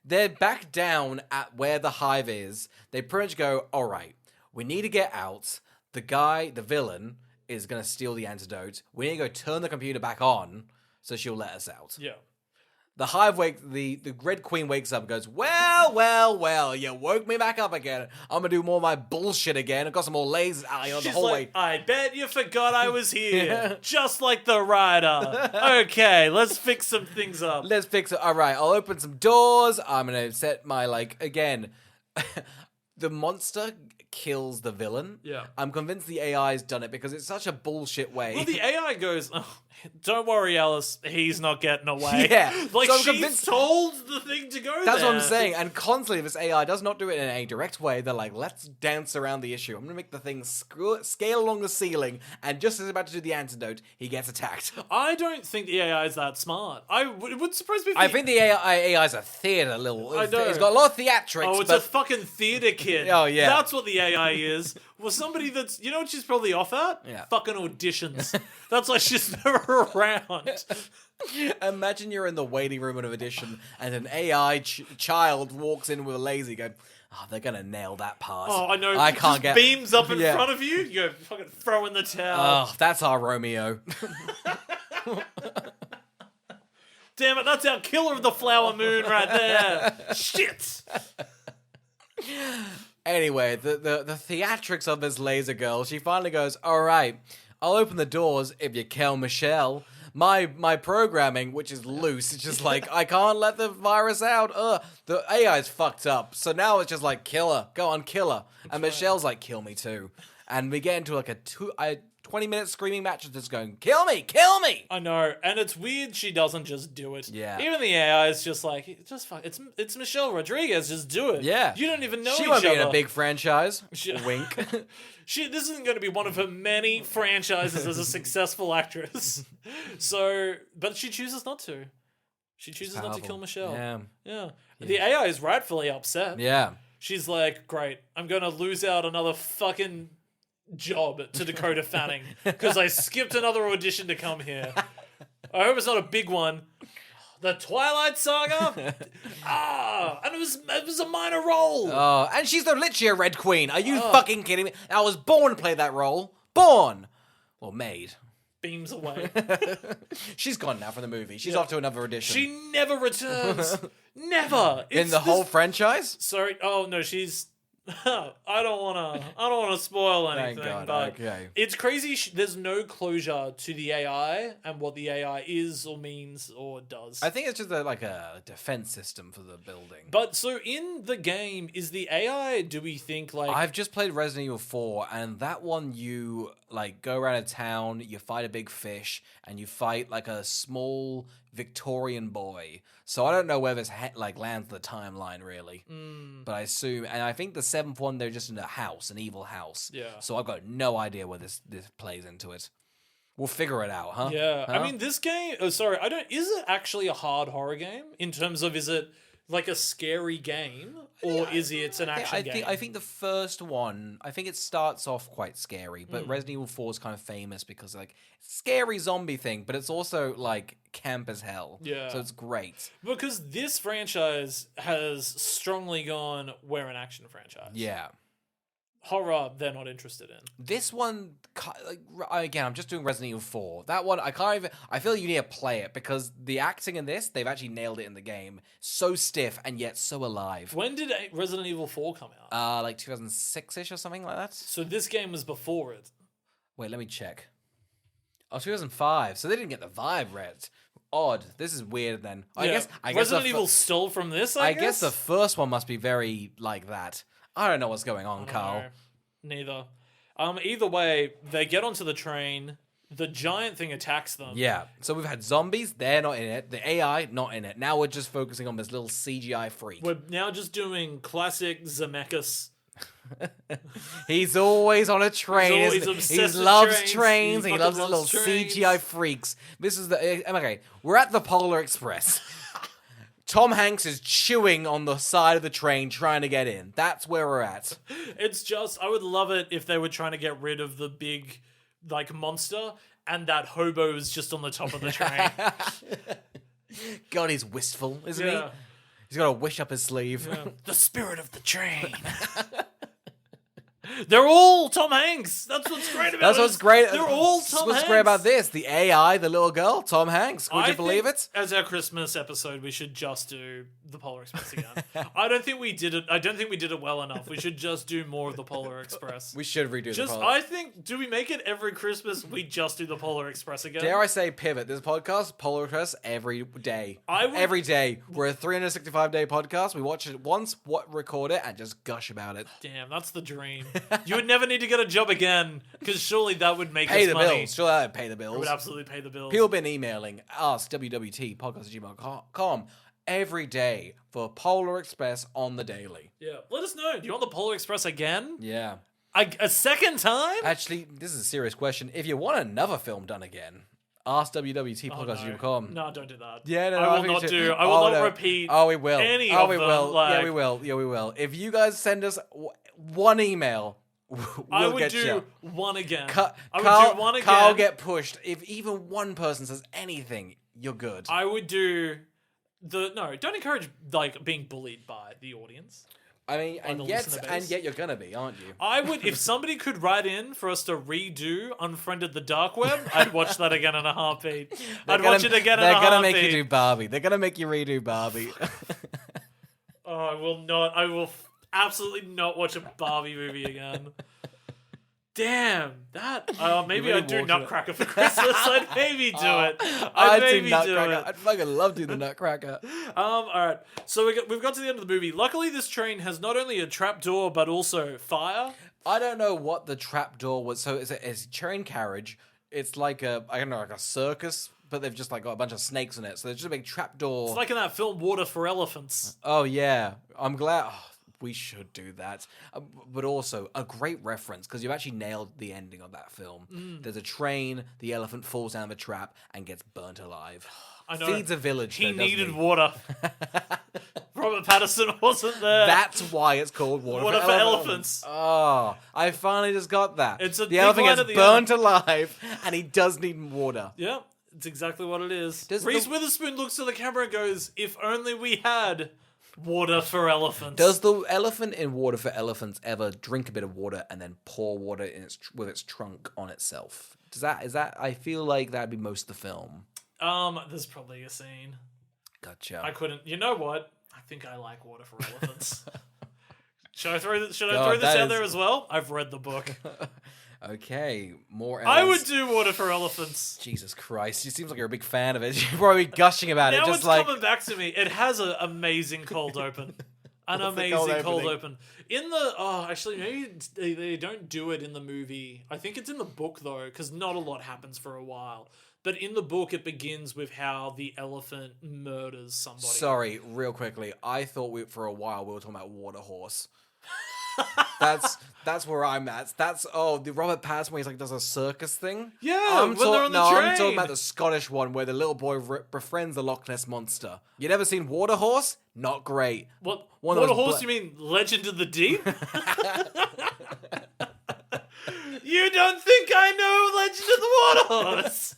They're back down at where the hive is. They pretty much go, all right, we need to get out. The villain, is going to steal the antidote. We need to go turn the computer back on so she'll let us out. Yeah. The hive the Red Queen wakes up and goes, well, you woke me back up again. I'm going to do more of my bullshit again. I've got some more lasers out on the whole way. I bet you forgot I was here. Just like the rider. Okay, let's fix some things up. Let's fix it. All right, I'll open some doors. I'm going to set my, again, the monster kills the villain. Yeah. I'm convinced the AI's done it because it's such a bullshit way. Well, the AI goes, don't worry, Alice, he's not getting away. Yeah. Like, so she's told the thing to go That's there. what I'm saying. And constantly, this AI does not do it in a direct way. They're like, let's dance around the issue. I'm going to make the thing scale along the ceiling, and just as he's about to do the antidote, he gets attacked. I don't think the AI is that smart. It would surprise me if I think the AI's a theater little... I know. It's got a lot of theatrics, it's a fucking theater kid. Oh, yeah. That's what the AI is. Well, somebody that's, you know what she's probably off at? Yeah. Fucking auditions. That's why she's never around. Imagine you're in the waiting room of an audition and an AI child walks in with a laser going, oh, they're going to nail that part. Oh, I know. I It can't just get... beams up in Yeah. front of you. You go fucking throw in the towel. Oh, that's our Romeo. Damn it, that's our Killer of the Flower Moon right there. Shit. Anyway, the theatrics of this laser girl, she finally goes, all right, I'll open the doors if you kill Michelle. My programming, which is loose, it's just like, I can't let the virus out. The AI's fucked up. So now it's just like, kill her. Go on, kill her. And Michelle's like, kill me too. And we get into like a 20-minute screaming match of just going, kill me, kill me. I know, and it's weird she doesn't just do it. Yeah. Even the AI is just like, just fuck. It's Michelle Rodriguez, just do it. Yeah. You don't even know She each won't other. be in a big franchise. Wink. This isn't going to be one of her many franchises as a successful actress. So, but she chooses not to. She chooses not to kill Michelle. Yeah. The AI is rightfully upset. Yeah. She's like, great, I'm going to lose out another fucking job to Dakota Fanning because I skipped another audition to come here. I hope it's not a big one. The Twilight Saga? And it was a minor role. Oh, and she's literally a Red Queen. Are you fucking kidding me? I was born to play that role. Born. Or made. Beams away. She's gone now from the movie. She's off to another audition. She never returns. Never. In the whole franchise? Sorry. Oh no, she's. I don't want to spoil anything. Thank God. But Okay. it's crazy. There's no closure to the AI and what the AI is or means or does. I think it's just like a defense system for the building. But so in the game, is the AI? Do we think like I've just played Resident Evil 4, and that one you like go around a town, you fight a big fish, and you fight like a small Victorian boy. So I don't know where this lands the timeline really, but I assume, and I think the 7th one they're just in a house, an evil house. Yeah. So I've got no idea where this plays into it. We'll figure it out, huh? Yeah. Huh? I mean, this game. Oh, sorry. I don't. Is it actually a hard horror game in terms of is it like a scary game or is it an action game? I think the first one, I think it starts off quite scary, but Resident Evil 4 is kind of famous because like scary zombie thing, but it's also like camp as hell. Yeah. So it's great. Because this franchise has strongly gone, we're an action franchise. Yeah. Horror, they're not interested in. This one, again, I'm just doing Resident Evil 4. That one, I can't even, I feel you need to play it because the acting in this, they've actually nailed it in the game. So stiff and yet so alive. When did Resident Evil 4 come out? Like 2006-ish or something like that. So this game was before it. Wait, let me check. Oh, 2005. So they didn't get the vibe right. Odd. This is weird then. I guess Resident Evil stole from this, I guess? I guess the first one must be very like that. I don't know what's going on, Carl. Neither. Either way, they get onto the train. The giant thing attacks them. Yeah. So we've had zombies. They're not in it. The AI, not in it. Now we're just focusing on this little CGI freak. We're now just doing classic Zemeckis. He's always on a train. He's always obsessed he with loves trains. and he loves his little trains. CGI freaks. This is okay. We're at the Polar Express. Tom Hanks is chewing on the side of the train trying to get in. That's where we're at. It's just, I would love it if they were trying to get rid of the big, like, monster and that hobo is just on the top of the train. God, he's wistful, isn't he? Yeah. He's got a wish up his sleeve. Yeah. The spirit of the train. They're all Tom Hanks. That's what's great about That's it. what's great. They're all Tom Hanks. What's great about this? The AI, the little girl, Tom Hanks. Would you believe it? As our Christmas episode, we should just do the Polar Express again. I don't think we did it. I don't think we did it well enough. We should just do more of the Polar Express. We should redo the Polar. I think. Do we make it every Christmas? We just do the Polar Express again. Dare I say pivot? This podcast, Polar Express, every day. Every day. We're a 365-day podcast. We watch it once, record it, and just gush about it. Damn, that's the dream. You would never need to get a job again, because surely that would make pay us the money. bills. Sure, that would pay the bills. It would absolutely pay the bills. People have been emailing us, www.podcast@gmail.com, every day for Polar Express on the daily. Yeah. Let us know. Do you want the Polar Express again? Yeah. A second time? Actually, this is a serious question. If you want another film done again, ask www.podcast@gmail.com. No, don't do that. Yeah, no, I will not do. I will not repeat. Oh, we will. Any oh, of we them. will. Like, yeah, we will. Yeah, we will. If you guys send us one email, I would get do you. one again. I would Carl, do one again. Carl get pushed. If even one person says anything, you're good. I would do don't encourage like being bullied by the audience. I mean, the listener base. yet you're gonna be, aren't you? I would, if somebody could write in for us to redo Unfriended the Dark Web, I'd watch that again in a heartbeat. Watch it again in a heartbeat. They're gonna make you do Barbie. They're gonna make you redo Barbie. Oh, I will not. I will absolutely not watch a Barbie movie again. Damn, that. Maybe really I'd do walked Nutcracker for Christmas. I'd maybe do it. I'd maybe do do Nutcracker. it. I'd fucking love to do the Nutcracker. All right. So we've got to the end of the movie. Luckily, this train has not only a trapdoor but also fire. I don't know what the trapdoor was. So it's a train carriage. It's like like a circus, but they've just like got a bunch of snakes in it. So there's just a big trapdoor. It's like in that film Water for Elephants. Oh yeah, I'm glad. Oh, we should do that. But also a great reference because you've actually nailed the ending of that film. There's a train. The elephant falls down the trap and gets burnt alive. I know. Feeds a village. He though, doesn't needed water. Robert Pattinson wasn't there. That's why it's called Water for Elephants. Oh, I finally just got that. It's a the big elephant line gets at the burnt alive, and he does need water. Yeah, it's exactly what it is. Does Reese Witherspoon looks to the camera and goes, "If only we had water for elephants." Does the elephant in Water for Elephants ever drink a bit of water and then pour water in with its trunk on itself? Is that? I feel like that'd be most of the film. There's probably a scene. Gotcha. I couldn't. You know what? I think I like Water for Elephants. Should I throw this God, out there as well? I've read the book. Okay, more. I would do Water for Elephants. Jesus Christ, it seems like you're a big fan of it. You're probably gushing about it. Now Just it's like coming back to me. It has an amazing cold open. An What's the amazing cold cold open. Actually, maybe they don't do it in the movie. I think it's in the book though, because not a lot happens for a while. But in the book, it begins with how the elephant murders somebody. Sorry, real quickly. I thought for a while we were talking about Water Horse. That's where I'm at. That's the Robert Pattinson where he's like does a circus thing. Yeah, when they're on the train. I'm talking about the Scottish one where the little boy befriends the Loch Ness monster. You never seen Water Horse? Not great. What? Water Horse? You mean Legend of the Deep? You don't think I know Legend of the Water Horse?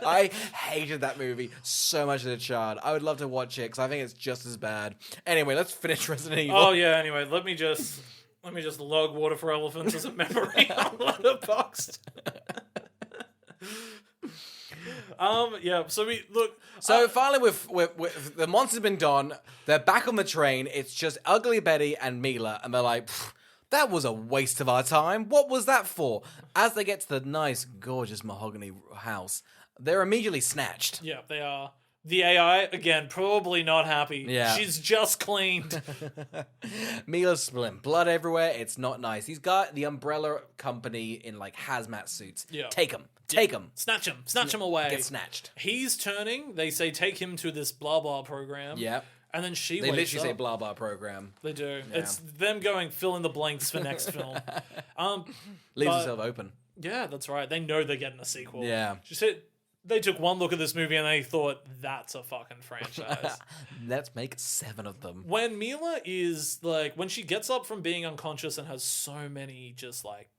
I hated that movie so much as a child. I would love to watch it because I think it's just as bad. Anyway, let's finish Resident Evil. Oh yeah. Anyway, let me just log Water for Elephants as a memory on Letterboxd. Yeah. So we look. So finally, with the monster's been done. They're back on the train. It's just Ugly Betty and Mila, and they're like, that was a waste of our time. What was that for? As they get to the nice, gorgeous mahogany house, they're immediately snatched. Yeah, they are. The AI, again, probably not happy. Yeah. She's just cleaned. Mila's spilling blood everywhere. It's not nice. He's got the Umbrella Company in like hazmat suits. Yeah. Take him. Take him. Snatch him. Snatch him away. Get snatched. He's turning. They say take him to this blah blah program. Yeah. And then she They wakes literally say up. blah blah program. They do. Yeah. It's them going fill in the blanks for next film. Leaves but- herself open. Yeah, that's right. They know they're getting a sequel. Yeah. She said they took one look at this movie and they thought that's a fucking franchise. Let's make 7 of them. When Mila is like, when she gets up from being unconscious and has so many just like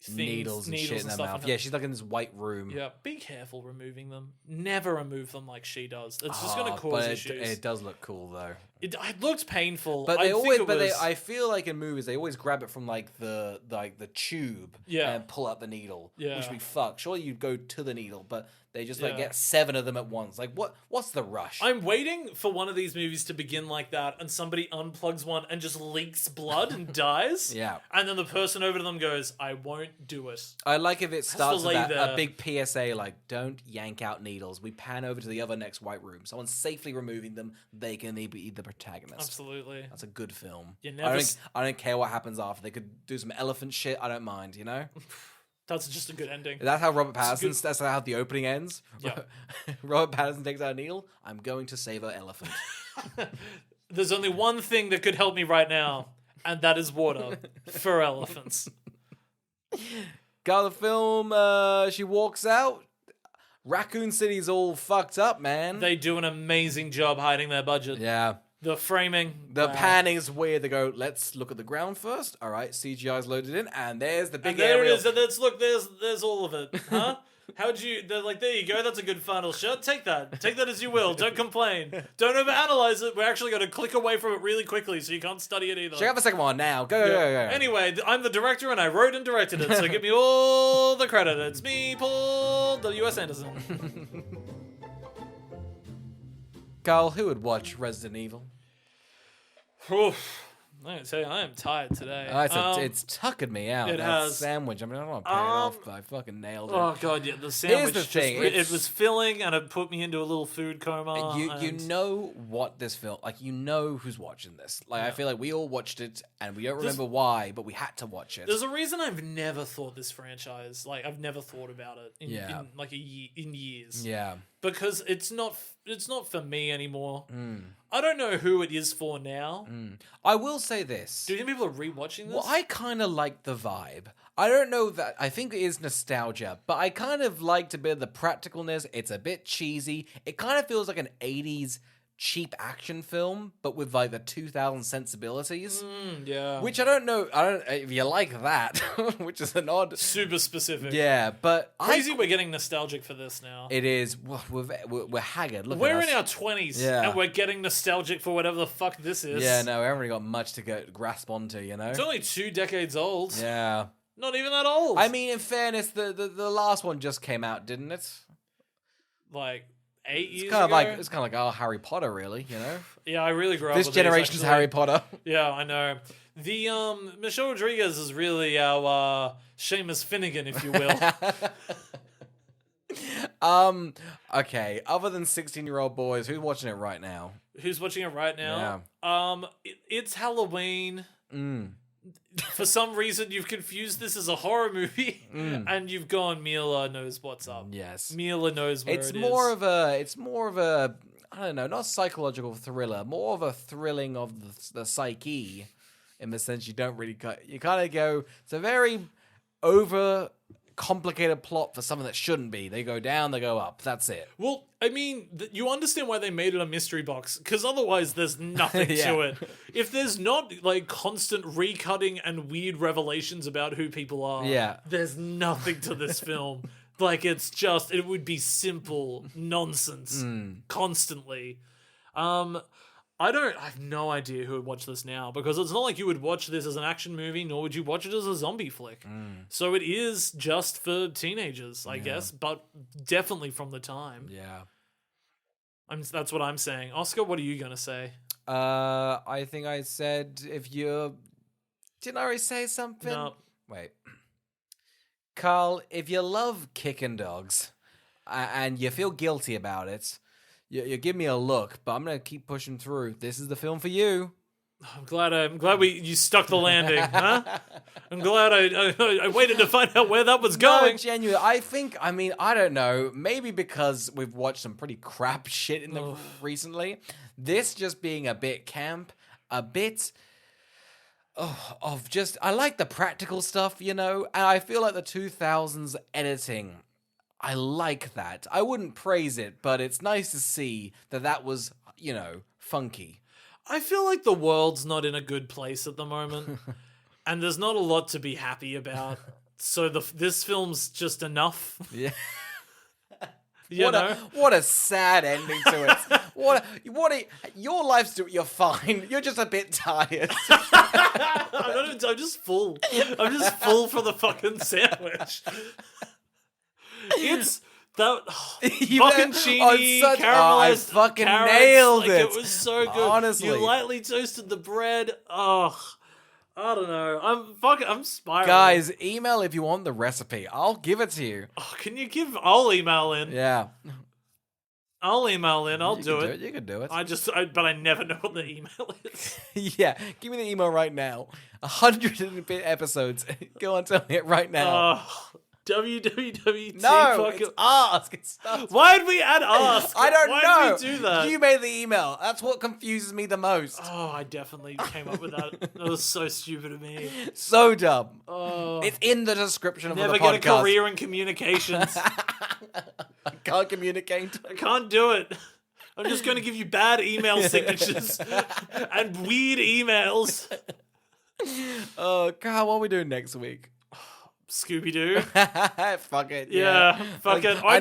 things, Needles and shit in her stuff mouth. her- Yeah, she's like in this white room. Yeah, be careful removing them. Never remove them like she does. It's just going to cause but issues. It does look cool though. It looked painful. But I they think always, it but was, I feel like in movies they always grab it from like the tube, Yeah. and pull out the needle, Yeah. which would be fucked. Surely you'd go to the needle, but they just like Yeah. get 7 of them at once. Like what's the rush? I'm waiting for one of these movies to begin like that, and somebody unplugs one and just leaks blood and dies. Yeah. And then the person over to them goes, "I won't do it." I like if it starts with lay a there. big PSA like, don't yank out needles. We pan over to the other next white room. Someone's safely removing them. They can be the protagonist. Absolutely. That's a good film. You never I don't care what happens after. They could do some elephant shit. I don't mind, you know? That's just a good ending. That's how Robert Pattinson, that's how the opening ends. Yeah. Robert Pattinson takes out a needle. I'm going to save an elephant. There's only one thing that could help me right now, and that is water for elephants. Got the film, she walks out. Raccoon City's all fucked up, man. They do an amazing job hiding their budget. Yeah. The framing. The wow. panning's weird. They go, let's look at the ground first. All right, CGI's loaded in, and there's the big And there aerial. it is. And look, there's all of it. Huh? They're like, there you go, that's a good final shot. Take that. Take that as you will. Don't complain. Don't overanalyze it. We're actually going to click away from it really quickly so you can't study it either. Check out the second one now. Go. Anyway, I'm the director and I wrote and directed it, so give me all the credit. It's me, Paul W.S. Anderson. Carl, who would watch Resident Evil? Oof. I gotta tell you, I am tired today. It's tucking me out. It that has. Sandwich. I mean, I don't want to pay it off, but I fucking nailed it. Oh god, yeah, the sandwich. the thing, it was filling, and it put me into a little food coma. You know what this film, like, you know who's watching this. Like, I feel like we all watched it, and we don't remember why, but we had to watch it. There's a reason I've never thought this franchise. Like, I've never thought about it in years. Yeah. Because it's not for me anymore. I don't know who it is for now. I will say this. Do you think people are rewatching this? Well, I kind of like the vibe. I don't know that. I think it is nostalgia, but I kind of liked a bit of the practicalness. It's a bit cheesy. It kind of feels like an 80s cheap action film, but with like the 2000 sensibilities. Yeah. Which I don't know. I don't if you like that, which is an odd, super specific. Yeah, but crazy. We're getting nostalgic for this now. It is. We're haggard. Look, we're at us. in our 20s, Yeah. and we're getting nostalgic for whatever the fuck this is. Yeah, no, we haven't really got much to grasp onto. You know, it's only 2 decades old. Yeah. Not even that old. I mean, in fairness, the last one just came out, didn't it? Like 8 years It's kind ago? of like Harry Potter, really. You know, Yeah, I really grew up this with generation's these, actually. Harry Potter. Yeah, I know. The Michelle Rodriguez is really our Seamus Finnegan, if you will. Okay. Other than 16-year-old boys, who's watching it right now? Who's watching it right now? It's Halloween. For some reason, you've confused this as a horror movie, and you've gone, Mila knows what's up. Yes. Mila knows where It's more of a, I don't know, not psychological thriller, more of a thrilling of the psyche, in the sense you don't really you kind of go, it's a very over complicated plot for something that shouldn't be. They go down, they go up. That's it. Well, I mean, you understand why they made it a mystery box, because otherwise there's nothing to it. If there's not, like, constant recutting and weird revelations about who people are, there's nothing to this film. Like, it would be simple nonsense constantly. I have no idea who would watch this now, because it's not like you would watch this as an action movie, nor would you watch it as a zombie flick. So it is just for teenagers, I guess, but definitely from the time. Yeah. That's what I'm saying. Oscar, what are you going to say? I think I said didn't I already say something? No. Wait. Carl, if you love kicking dogs and you feel guilty about it, you give me a look, but I'm going to keep pushing through. This is the film for you. I'm glad you stuck the landing, huh? I'm glad I waited to find out where that was going. No, genuinely, I don't know. Maybe because we've watched some pretty crap shit recently. This just being a bit camp, a bit of just, I like the practical stuff, you know, and I feel like the 2000s editing, I like that. I wouldn't praise it, but it's nice to see that was, you know, funky. I feel like the world's not in a good place at the moment, and there's not a lot to be happy about. So this film's just enough. Yeah. What a sad ending to it. Your life's you're fine. You're just a bit tired. I'm just full. I'm just full for the fucking sandwich. It's that bocconcini, caramelized. I fucking carrots, nailed it. It was so good. Honestly, you lightly toasted the bread. Oh, I don't know. I'm spiraling. Guys, email if you want the recipe. I'll give it to you. Oh, I'll email in. Yeah. I'll email in. I'll do it. You can do it. But I never know what the email is. Yeah. Give me the email right now. 100 and a bit episodes. Go on, tell me it right now. www. No, it's ask. It starts. Why'd we add ask? I don't know. Why did we do that? You made the email. That's what confuses me the most. Oh, I definitely came up with that. That was so stupid of me. So dumb. Oh, it's in the description of the podcast. Never get a career in communications. I can't communicate. I can't do it. I'm just going to give you bad email signatures and weird emails. Oh, God, what are we doing next week? Scooby-Doo. Fuck it. Yeah, fuck it. I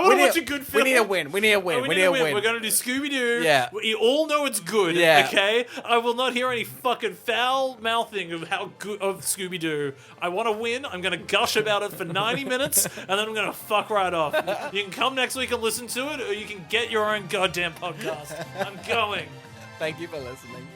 want to watch a good film. We need a win. We need a win. We need a win. We're going to do Scooby-Doo. Yeah. We all know it's good, Yeah. okay? I will not hear any fucking foul mouthing of how good of Scooby-Doo. I want to win. I'm going to gush about it for 90 minutes, and then I'm going to fuck right off. You can come next week and listen to it, or you can get your own goddamn podcast. I'm going. Thank you for listening.